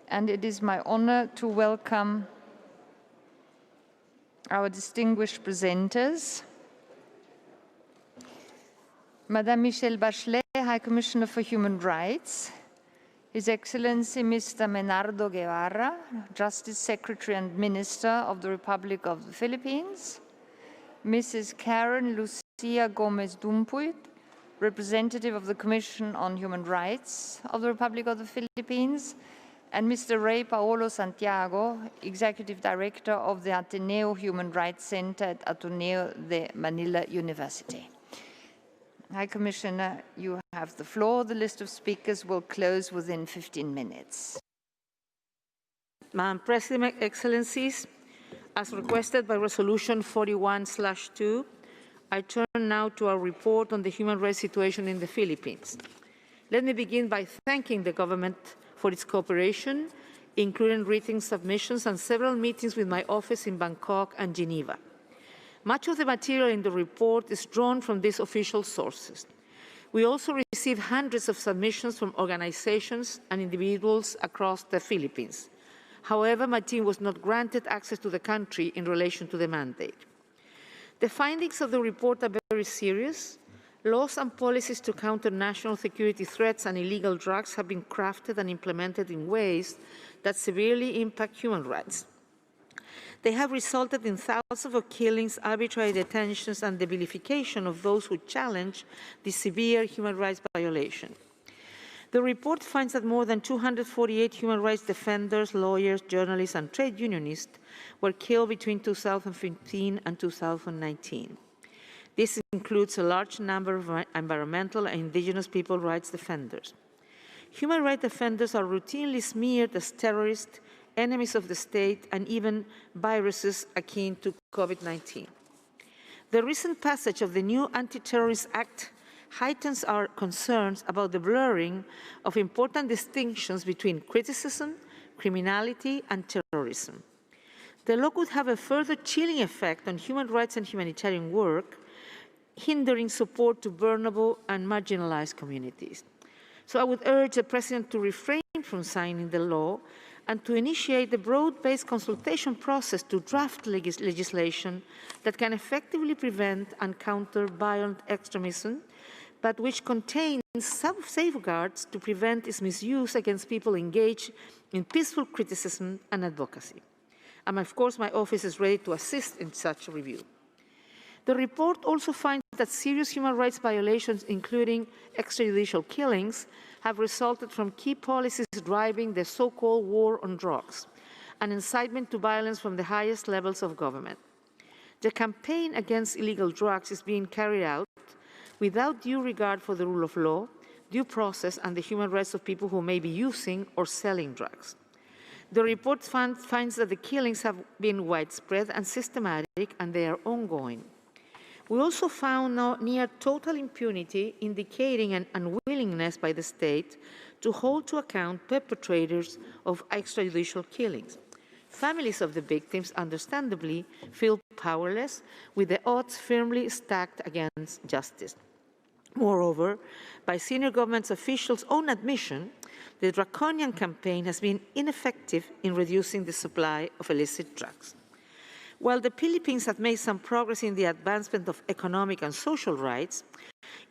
and it is my honor to welcome our distinguished presenters. Madame Michelle Bachelet, High Commissioner for Human Rights, His Excellency Mr. Menardo Guevara, Justice Secretary and Minister of the Republic of the Philippines, Mrs. Karen Lucia Gomez Dumpuy, Representative of the Commission on Human Rights of the Republic of the Philippines, and Mr. Ray Paolo Santiago, Executive Director of the Ateneo Human Rights Center at Ateneo de Manila University. High Commissioner, you have the floor. The list of speakers will close within 15 minutes. Madam President, Excellencies, as requested by Resolution 41/2, I turn now to our report on the human rights situation in the Philippines. Let me begin by thanking the government for its cooperation, including written submissions and several meetings with my office in Bangkok and Geneva. Much of the material in the report is drawn from these official sources. We also received hundreds of submissions from organizations and individuals across the Philippines. However, my team was not granted access to the country in relation to the mandate. The findings of the report are very serious. Laws and policies to counter national security threats and illegal drugs have been crafted and implemented in ways that severely impact human rights. They have resulted in thousands of killings, arbitrary detentions, and the vilification of those who challenge the severe human rights violation. The report finds that more than 248 human rights defenders, lawyers, journalists, and trade unionists were killed between 2015 and 2019. This includes a large number of environmental and indigenous people rights defenders. Human rights defenders are routinely smeared as terrorists, enemies of the state, and even viruses akin to COVID-19. The recent passage of the new Anti-Terrorist Act heightens our concerns about the blurring of important distinctions between criticism, criminality, and terrorism. The law could have a further chilling effect on human rights and humanitarian work, hindering support to vulnerable and marginalized communities. So I would urge the President to refrain from signing the law and to initiate a broad-based consultation process to draft legislation that can effectively prevent and counter violent extremism, but which contains some safeguards to prevent its misuse against people engaged in peaceful criticism and advocacy. And of course, my office is ready to assist in such a review. The report also finds that serious human rights violations, including extrajudicial killings, have resulted from key policies driving the so-called war on drugs and incitement to violence from the highest levels of government. The campaign against illegal drugs is being carried out without due regard for the rule of law, due process, and the human rights of people who may be using or selling drugs. The report finds that the killings have been widespread and systematic, and they are ongoing. We also found near total impunity, indicating an unwillingness by the state to hold to account perpetrators of extrajudicial killings. Families of the victims, understandably, feel powerless, with the odds firmly stacked against justice. Moreover, by senior government officials' own admission, the draconian campaign has been ineffective in reducing the supply of illicit drugs. While the Philippines have made some progress in the advancement of economic and social rights,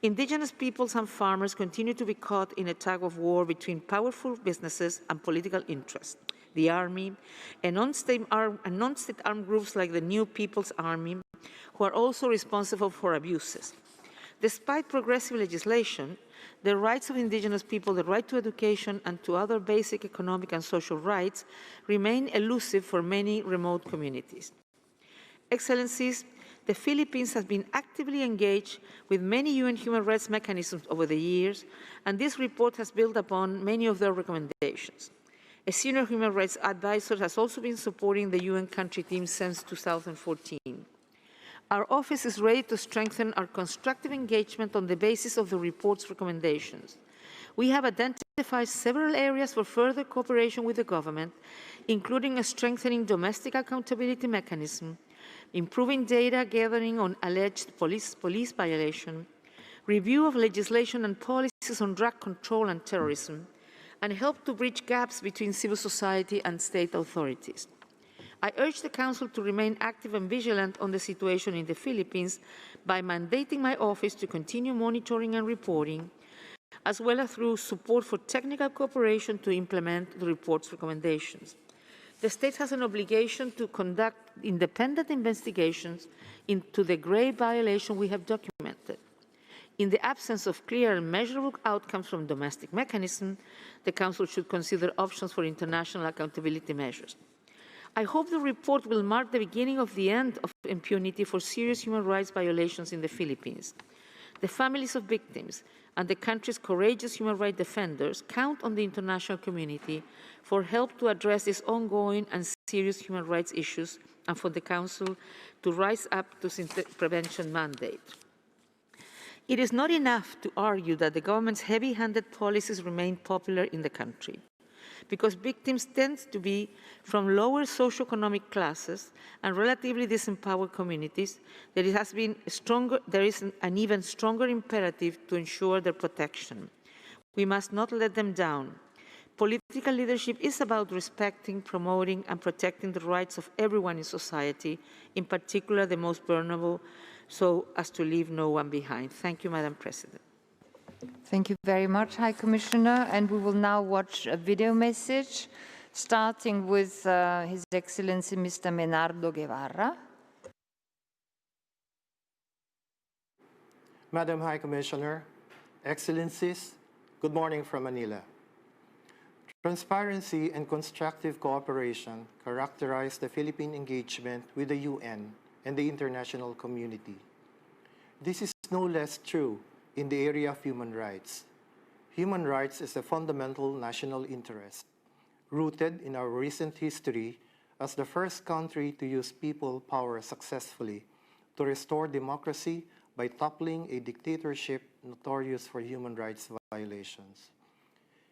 indigenous peoples and farmers continue to be caught in a tug-of-war between powerful businesses and political interests, the army, and non-state armed groups like the New People's Army, who are also responsible for abuses. Despite progressive legislation, the rights of indigenous people, the right to education, and to other basic economic and social rights remain elusive for many remote communities. Excellencies, the Philippines has been actively engaged with many UN human rights mechanisms over the years, and this report has built upon many of their recommendations. A senior human rights advisor has also been supporting the UN country team since 2014. Our office is ready to strengthen our constructive engagement on the basis of the report's recommendations. We have identified several areas for further cooperation with the government, including a strengthening domestic accountability mechanism, improving data gathering on alleged police violation, review of legislation and policies on drug control and terrorism, and help to bridge gaps between civil society and state authorities. I urge the Council to remain active and vigilant on the situation in the Philippines by mandating my office to continue monitoring and reporting, as well as through support for technical cooperation to implement the report's recommendations. The state has an obligation to conduct independent investigations into the grave violation we have documented. In the absence of clear and measurable outcomes from domestic mechanisms, the Council should consider options for international accountability measures. I hope the report will mark the beginning of the end of impunity for serious human rights violations in the Philippines. The families of victims and the country's courageous human rights defenders count on the international community for help to address these ongoing and serious human rights issues and for the Council to rise up to its prevention mandate. It is not enough to argue that the government's heavy-handed policies remain popular in the country, because victims tend to be from lower socioeconomic classes and relatively disempowered communities. There is an even stronger imperative to ensure their protection. We must not let them down. Political leadership is about respecting, promoting, and protecting the rights of everyone in society, in particular the most vulnerable, so as to leave no one behind. Thank you, Madam President. Thank you very much, High Commissioner. And we will now watch a video message, starting with His Excellency Mr. Menardo Guevara. Madam High Commissioner, Excellencies, good morning from Manila. Transparency and constructive cooperation characterize the Philippine engagement with the UN and the international community. This is no less true in the area of human rights. Human rights is a fundamental national interest, rooted in our recent history as the first country to use people power successfully to restore democracy by toppling a dictatorship notorious for human rights violations.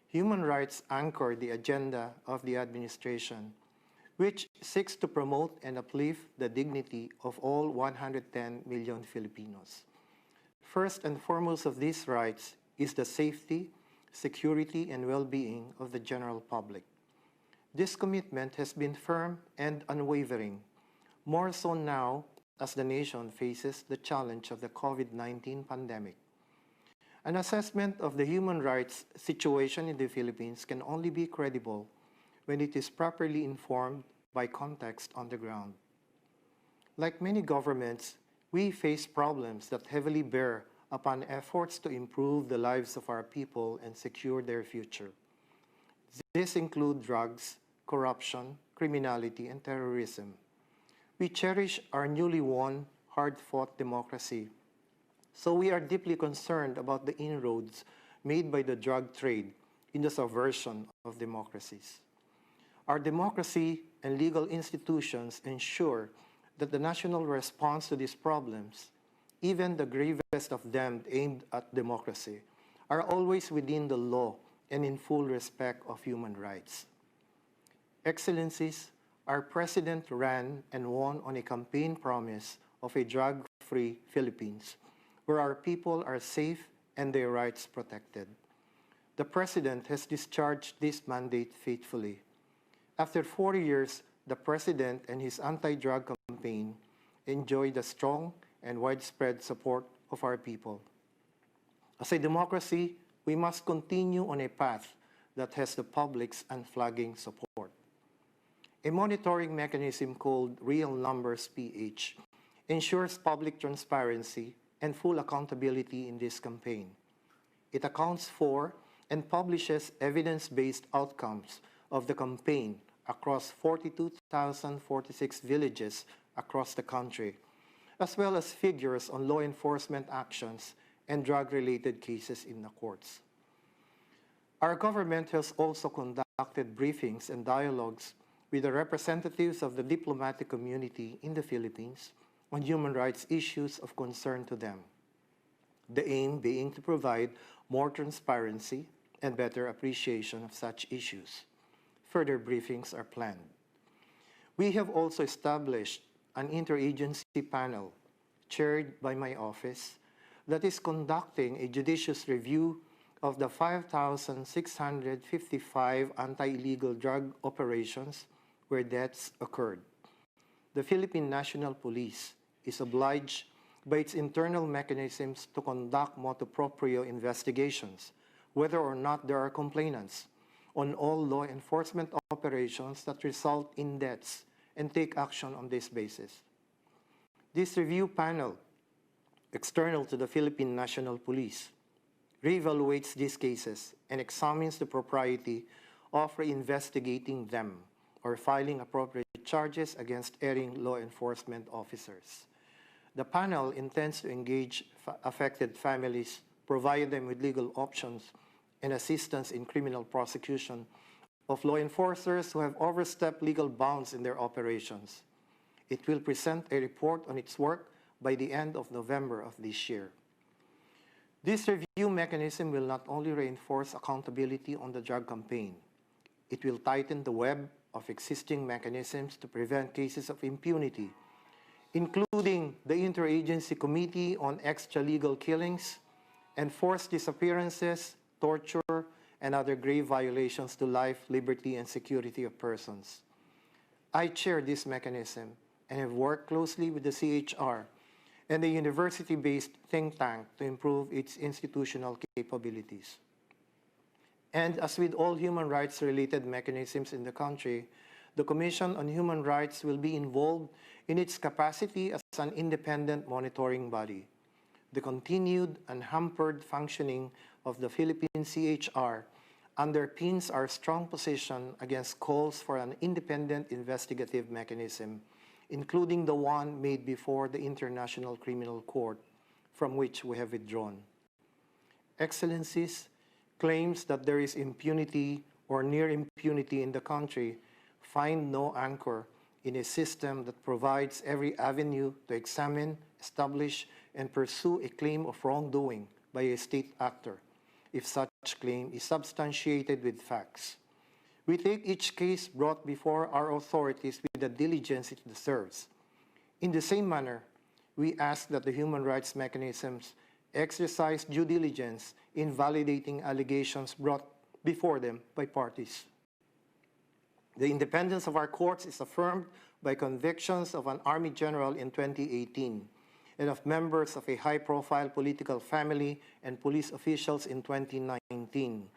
Human rights anchor the agenda of the administration, which seeks to promote and uplift the dignity of all 110 million Filipinos. First and foremost of these rights is the safety, security, and well-being of the general public. This commitment has been firm and unwavering, more so now as the nation faces the challenge of the COVID-19 pandemic. An assessment of the human rights situation in the Philippines can only be credible when it is properly informed by context on the ground. Like many governments, we face problems that heavily bear upon efforts to improve the lives of our people and secure their future. These include drugs, corruption, criminality, and terrorism. We cherish our newly won, hard-fought democracy, so we are deeply concerned about the inroads made by the drug trade in the subversion of democracies. Our democracy and legal institutions ensure that the national response to these problems, even the gravest of them aimed at democracy, are always within the law and in full respect of human rights. Excellencies, our President ran and won on a campaign promise of a drug-free Philippines, where our people are safe and their rights protected. The President has discharged this mandate faithfully. After 4 years, the President and his anti-drug campaign enjoy the strong and widespread support of our people. As a democracy, we must continue on a path that has the public's unflagging support. A monitoring mechanism called Real Numbers PH ensures public transparency and full accountability in this campaign. It accounts for and publishes evidence-based outcomes of the campaign across 42,046 villages across the country, as well as figures on law enforcement actions and drug-related cases in the courts. Our government has also conducted briefings and dialogues with the representatives of the diplomatic community in the Philippines on human rights issues of concern to them, the aim being to provide more transparency and better appreciation of such issues. further briefings are planned. We have also established an interagency panel chaired by my office that is conducting a judicious review of the 5,655 anti-illegal drug operations where deaths occurred. The Philippine National Police is obliged by its internal mechanisms to conduct motu proprio investigations, whether or not there are complainants, on all law enforcement operations that result in deaths and take action on this basis. This review panel, external to the Philippine National Police, reevaluates these cases and examines the propriety of reinvestigating them or filing appropriate charges against erring law enforcement officers. The panel intends to engage affected families, provide them with legal options and assistance in criminal prosecution of law enforcers who have overstepped legal bounds in their operations. It will present a report on its work by the end of November of this year. This review mechanism will not only reinforce accountability on the drug campaign, it will tighten the web of existing mechanisms to prevent cases of impunity, including the Interagency Committee on Extralegal Killings and Forced Disappearances, Torture, and other grave violations to life, liberty, and security of persons. I chair this mechanism and have worked closely with the CHR and the university-based think tank to improve its institutional capabilities. And as with all human rights-related mechanisms in the country, the Commission on Human Rights will be involved in its capacity as an independent monitoring body. The continued unhampered functioning of the Philippine CHR underpins our strong position against calls for an independent investigative mechanism, including the one made before the International Criminal Court, from which we have withdrawn. Excellencies, claims that there is impunity or near impunity in the country find no anchor in a system that provides every avenue to examine, establish, and pursue a claim of wrongdoing by a state actor, if such claim is substantiated with facts. We take each case brought before our authorities with the diligence it deserves. In the same manner, we ask that the human rights mechanisms exercise due diligence in validating allegations brought before them by parties. The independence of our courts is affirmed by convictions of an Army general in 2018 and of members of a high-profile political family and police officials in 2019,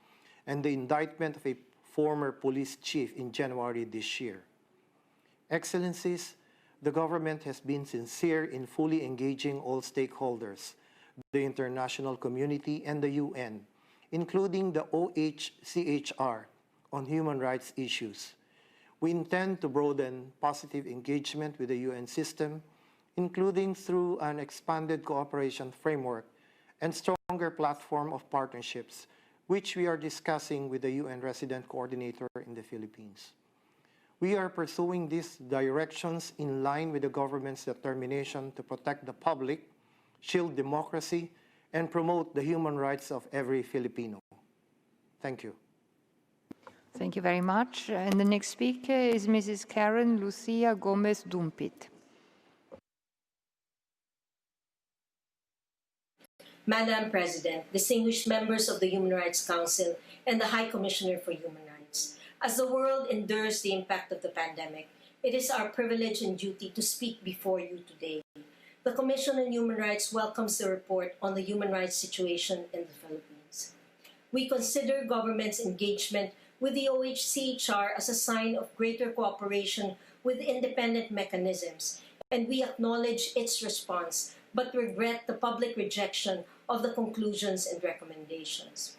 and the indictment of a former police chief in January this year. Excellencies, the government has been sincere in fully engaging all stakeholders, the international community and the UN, including the OHCHR, on human rights issues. We intend to broaden positive engagement with the UN system, including through an expanded cooperation framework and stronger platform of partnerships, which we are discussing with the UN Resident Coordinator in the Philippines. We are pursuing these directions in line with the government's determination to protect the public, shield democracy, and promote the human rights of every Filipino. Thank you. Thank you very much. And the next speaker is Mrs. Karen Lucia Gomez-Dumpit. Madam President, distinguished members of the Human Rights Council and the High Commissioner for Human Rights, as the world endures the impact of the pandemic, it is our privilege and duty to speak before you today. The Commission on Human Rights welcomes the report on the human rights situation in the Philippines. We consider government's engagement with the OHCHR as a sign of greater cooperation with independent mechanisms, and we acknowledge its response, but regret the public rejection of the conclusions and recommendations.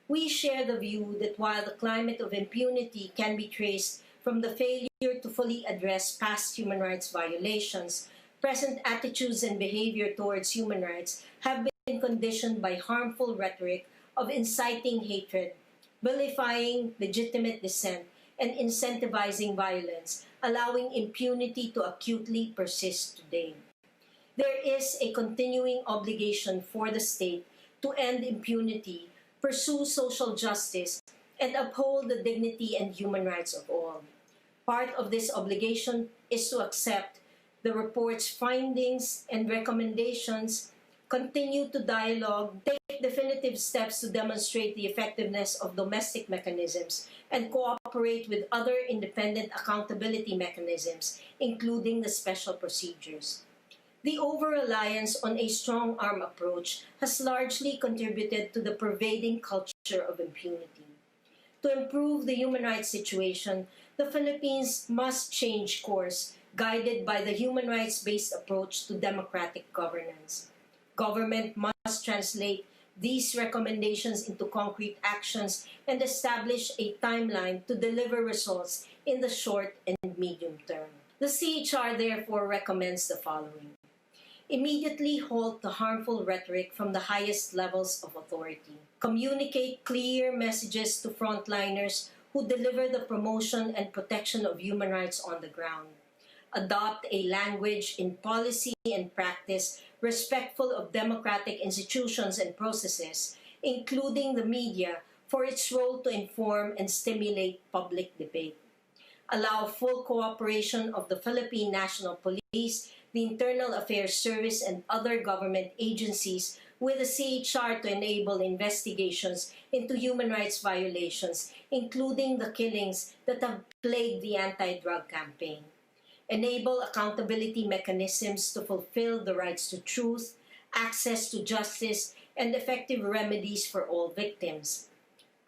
We share the view that while the climate of impunity can be traced from the failure to fully address past human rights violations, present attitudes and behavior towards human rights have been conditioned by harmful rhetoric of inciting hatred, vilifying legitimate dissent, and incentivizing violence, allowing impunity to acutely persist today. There is a continuing obligation for the state to end impunity, pursue social justice, and uphold the dignity and human rights of all. Part of this obligation is to accept the report's findings and recommendations, continue to dialogue, take definitive steps to demonstrate the effectiveness of domestic mechanisms, and cooperate with other independent accountability mechanisms, including the special procedures. The over-reliance on a strong-arm approach has largely contributed to the pervading culture of impunity. To improve the human rights situation, the Philippines must change course, guided by the human rights-based approach to democratic governance. Government must translate these recommendations into concrete actions and establish a timeline to deliver results in the short and medium term. The CHR therefore recommends the following. Immediately halt the harmful rhetoric from the highest levels of authority. Communicate clear messages to frontliners who deliver the promotion and protection of human rights on the ground. Adopt a language in policy and practice respectful of democratic institutions and processes, including the media, for its role to inform and stimulate public debate. Allow full cooperation of the Philippine National Police, the Internal Affairs Service, and other government agencies with the CHR to enable investigations into human rights violations, including the killings that have plagued the anti-drug campaign. Enable accountability mechanisms to fulfill the rights to truth, access to justice, and effective remedies for all victims.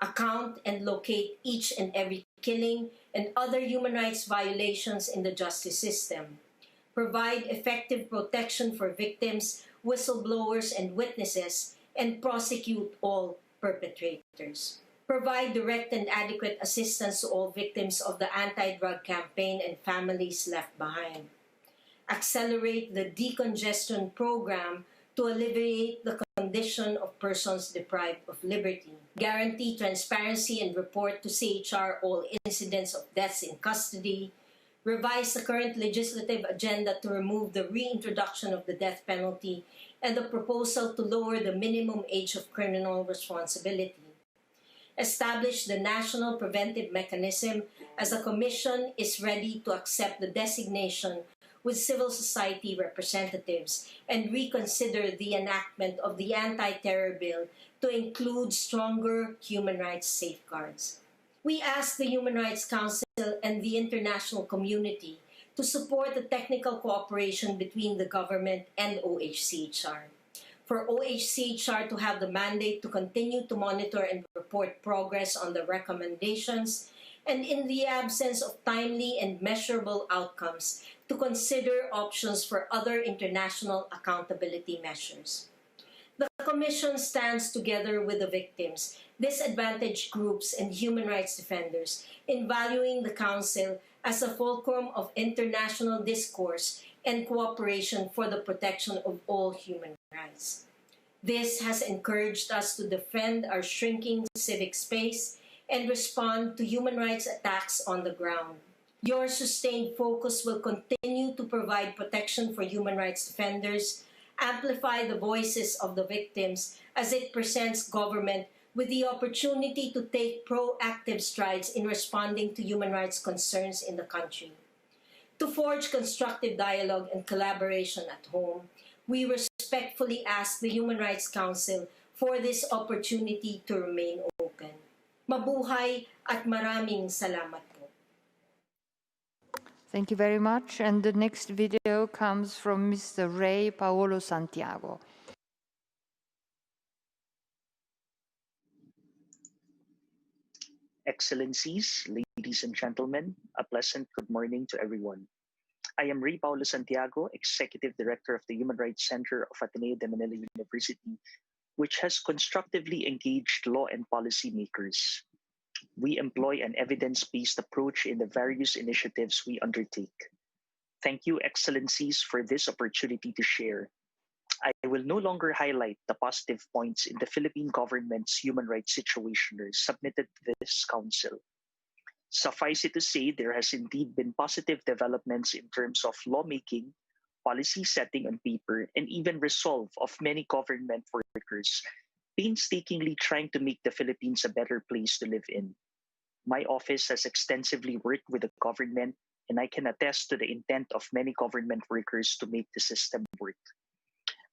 Account and locate each and every killing and other human rights violations in the justice system. Provide effective protection for victims, whistleblowers, and witnesses, and prosecute all perpetrators. Provide direct and adequate assistance to all victims of the anti-drug campaign and families left behind. Accelerate the decongestion program to alleviate the condition of persons deprived of liberty. Guarantee transparency and report to CHR all incidents of deaths in custody. Revise the current legislative agenda to remove the reintroduction of the death penalty and the proposal to lower the minimum age of criminal responsibility. Establish the National Preventive Mechanism as the Commission is ready to accept the designation with civil society representatives and reconsider the enactment of the anti-terror bill to include stronger human rights safeguards. We ask the Human Rights Council and the international community to support the technical cooperation between the government and OHCHR. For OHCHR to have the mandate to continue to monitor and report progress on the recommendations, and in the absence of timely and measurable outcomes, to consider options for other international accountability measures. The Commission stands together with the victims, disadvantaged groups, and human rights defenders in valuing the Council as a fulcrum of international discourse and cooperation for the protection of all human rights. This has encouraged us to defend our shrinking civic space and respond to human rights attacks on the ground. Your sustained focus will continue to provide protection for human rights defenders, amplify the voices of the victims as it presents government with the opportunity to take proactive strides in responding to human rights concerns in the country. To forge constructive dialogue and collaboration at home, we respectfully ask the Human Rights Council for this opportunity to remain open. Mabuhay at maraming salamat po. Thank you very much. And the next video comes from Mr. Ray Paolo Santiago. Excellencies, ladies and gentlemen, a pleasant good morning to everyone. I am Ray Paolo Santiago, Executive Director of the Human Rights Center of Ateneo de Manila University, which has constructively engaged law and policy makers. We employ an evidence-based approach in the various initiatives we undertake. Thank you, Excellencies, for this opportunity to share. I will no longer highlight the positive points in the Philippine government's human rights situation submitted to this council. Suffice it to say, there has indeed been positive developments in terms of lawmaking, policy setting on paper, and even resolve of many government workers painstakingly trying to make the Philippines a better place to live in. My office has extensively worked with the government, and I can attest to the intent of many government workers to make the system work.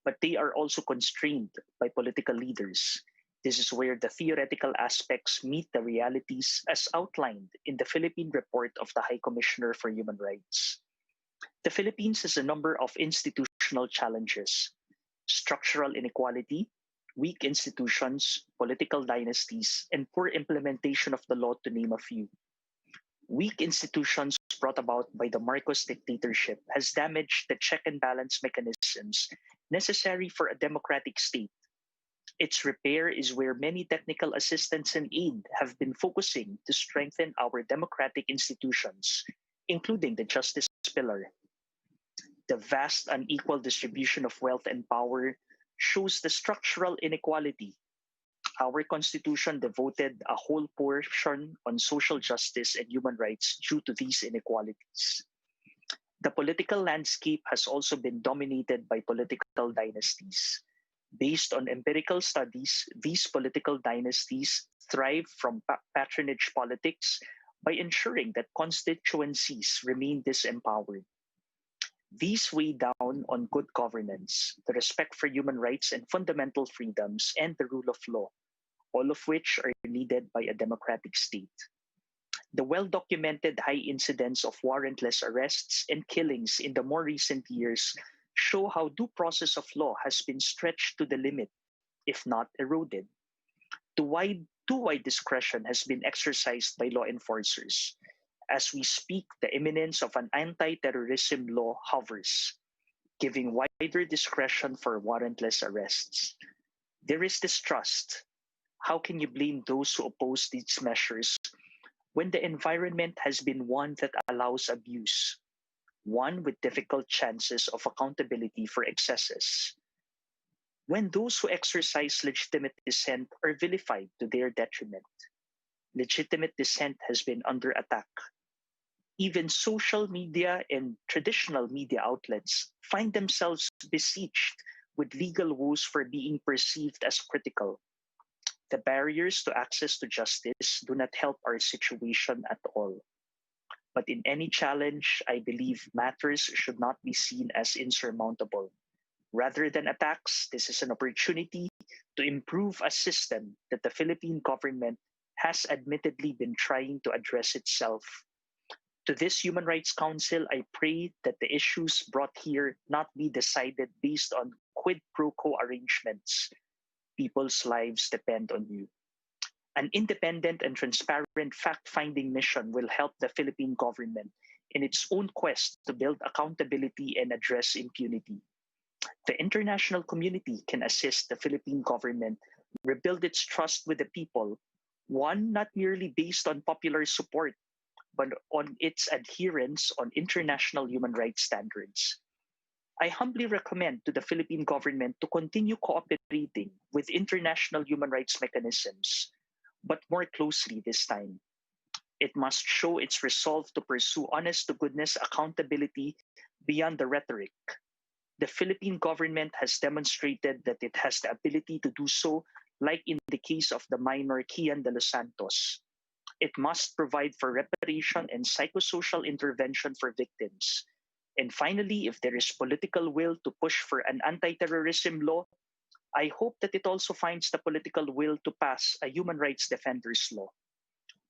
But they are also constrained by political leaders. This is where the theoretical aspects meet the realities as outlined in the Philippine report of the High Commissioner for Human Rights. The Philippines has a number of institutional challenges: structural inequality, weak institutions, political dynasties, and poor implementation of the law, to name a few. Weak institutions brought about by the Marcos dictatorship has damaged the check and balance mechanisms necessary for a democratic state. Its repair is where many technical assistance and aid have been focusing to strengthen our democratic institutions, including the justice pillar. The vast unequal distribution of wealth and power shows the structural inequality. Our Constitution devoted a whole portion on social justice and human rights due to these inequalities. The political landscape has also been dominated by political dynasties. Based on empirical studies, these political dynasties thrive from patronage politics by ensuring that constituencies remain disempowered. These weigh down on good governance, the respect for human rights and fundamental freedoms, and the rule of law, all of which are needed by a democratic state. The well-documented high incidence of warrantless arrests and killings in the more recent years show how due process of law has been stretched to the limit, if not eroded. Too wide discretion has been exercised by law enforcers. As we speak, the imminence of an anti-terrorism law hovers, giving wider discretion for warrantless arrests. There is distrust. How can you blame those who oppose these measures when the environment has been one that allows abuse? One with difficult chances of accountability for excesses. When those who exercise legitimate dissent are vilified to their detriment, legitimate dissent has been under attack. Even social media and traditional media outlets find themselves besieged with legal woes for being perceived as critical. The barriers to access to justice do not help our situation at all. But in any challenge, I believe matters should not be seen as insurmountable. Rather than attacks, this is an opportunity to improve a system that the Philippine government has admittedly been trying to address itself. To this Human Rights Council, I pray that the issues brought here not be decided based on quid pro quo arrangements. People's lives depend on you. An independent and transparent fact-finding mission will help the Philippine government in its own quest to build accountability and address impunity. The international community can assist the Philippine government rebuild its trust with the people, one not merely based on popular support, but on its adherence on international human rights standards. I humbly recommend to the Philippine government to continue cooperating with international human rights mechanisms, but more closely this time. It must show its resolve to pursue honest-to-goodness accountability beyond the rhetoric. The Philippine government has demonstrated that it has the ability to do so, like in the case of the minor Kian de los Santos. It must provide for reparation and psychosocial intervention for victims. And finally, if there is political will to push for an anti-terrorism law, I hope that it also finds the political will to pass a human rights defenders law.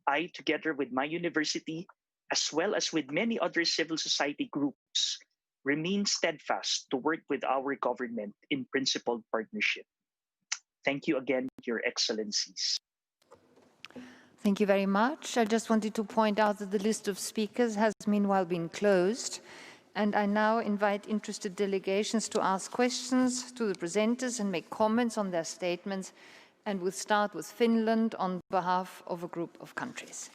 I, together with my university, as well as with many other civil society groups, remain steadfast to work with our government in principled partnership. Thank you again, Your Excellencies. Thank you very much. I just wanted to point out that the list of speakers has meanwhile been closed. And I now invite interested delegations to ask questions to the presenters and make comments on their statements. And we'll start with Finland on behalf of a group of countries.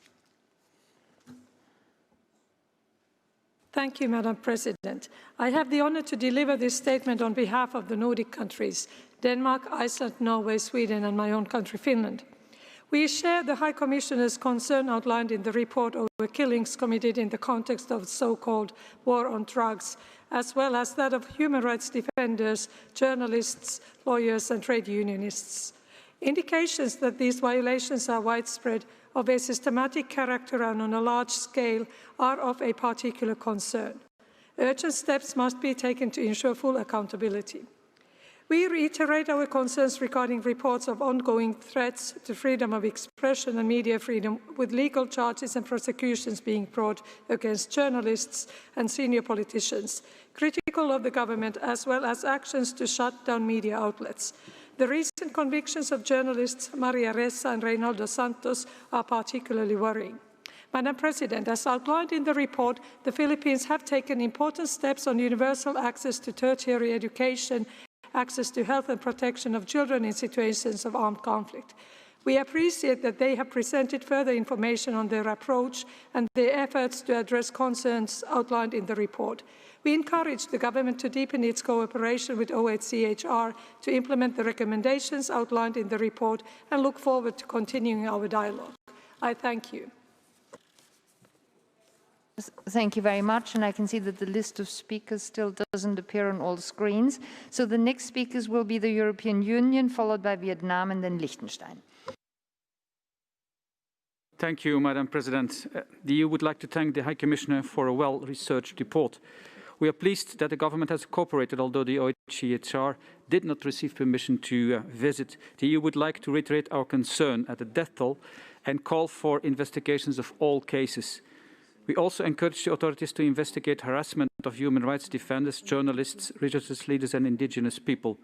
Thank you, Madam President. I have the honor to deliver this statement on behalf of the Nordic countries, Denmark, Iceland, Norway, Sweden, and my own country, Finland. We share the High Commissioner's concern outlined in the report over killings committed in the context of the so-called war on drugs, as well as that of human rights defenders, journalists, lawyers, and trade unionists. Indications that these violations are widespread of a systematic character and on a large scale are of a particular concern. Urgent steps must be taken to ensure full accountability. We reiterate our concerns regarding reports of ongoing threats to freedom of expression and media freedom, with legal charges and prosecutions being brought against journalists and senior politicians, critical of the government, as well as actions to shut down media outlets. The recent convictions of journalists Maria Ressa and Reynaldo Santos are particularly worrying. Madam President, as outlined in the report, the Philippines have taken important steps on universal access to tertiary education, access to health and protection of children in situations of armed conflict. We appreciate that they have presented further information on their approach and their efforts to address concerns outlined in the report. We encourage the government to deepen its cooperation with OHCHR to implement the recommendations outlined in the report and look forward to continuing our dialogue. I thank you. Thank you very much, and I can see that the list of speakers still doesn't appear on all screens. So the next speakers will be the European Union, followed by Vietnam and then Liechtenstein. Thank you, Madam President. The EU would like to thank the High Commissioner for a well-researched report. We are pleased that the government has cooperated, although the OHCHR did not receive permission to visit. The EU would like to reiterate our concern at the death toll and call for investigations of all cases. We also encourage the authorities to investigate harassment of human rights defenders, journalists, religious leaders and indigenous people.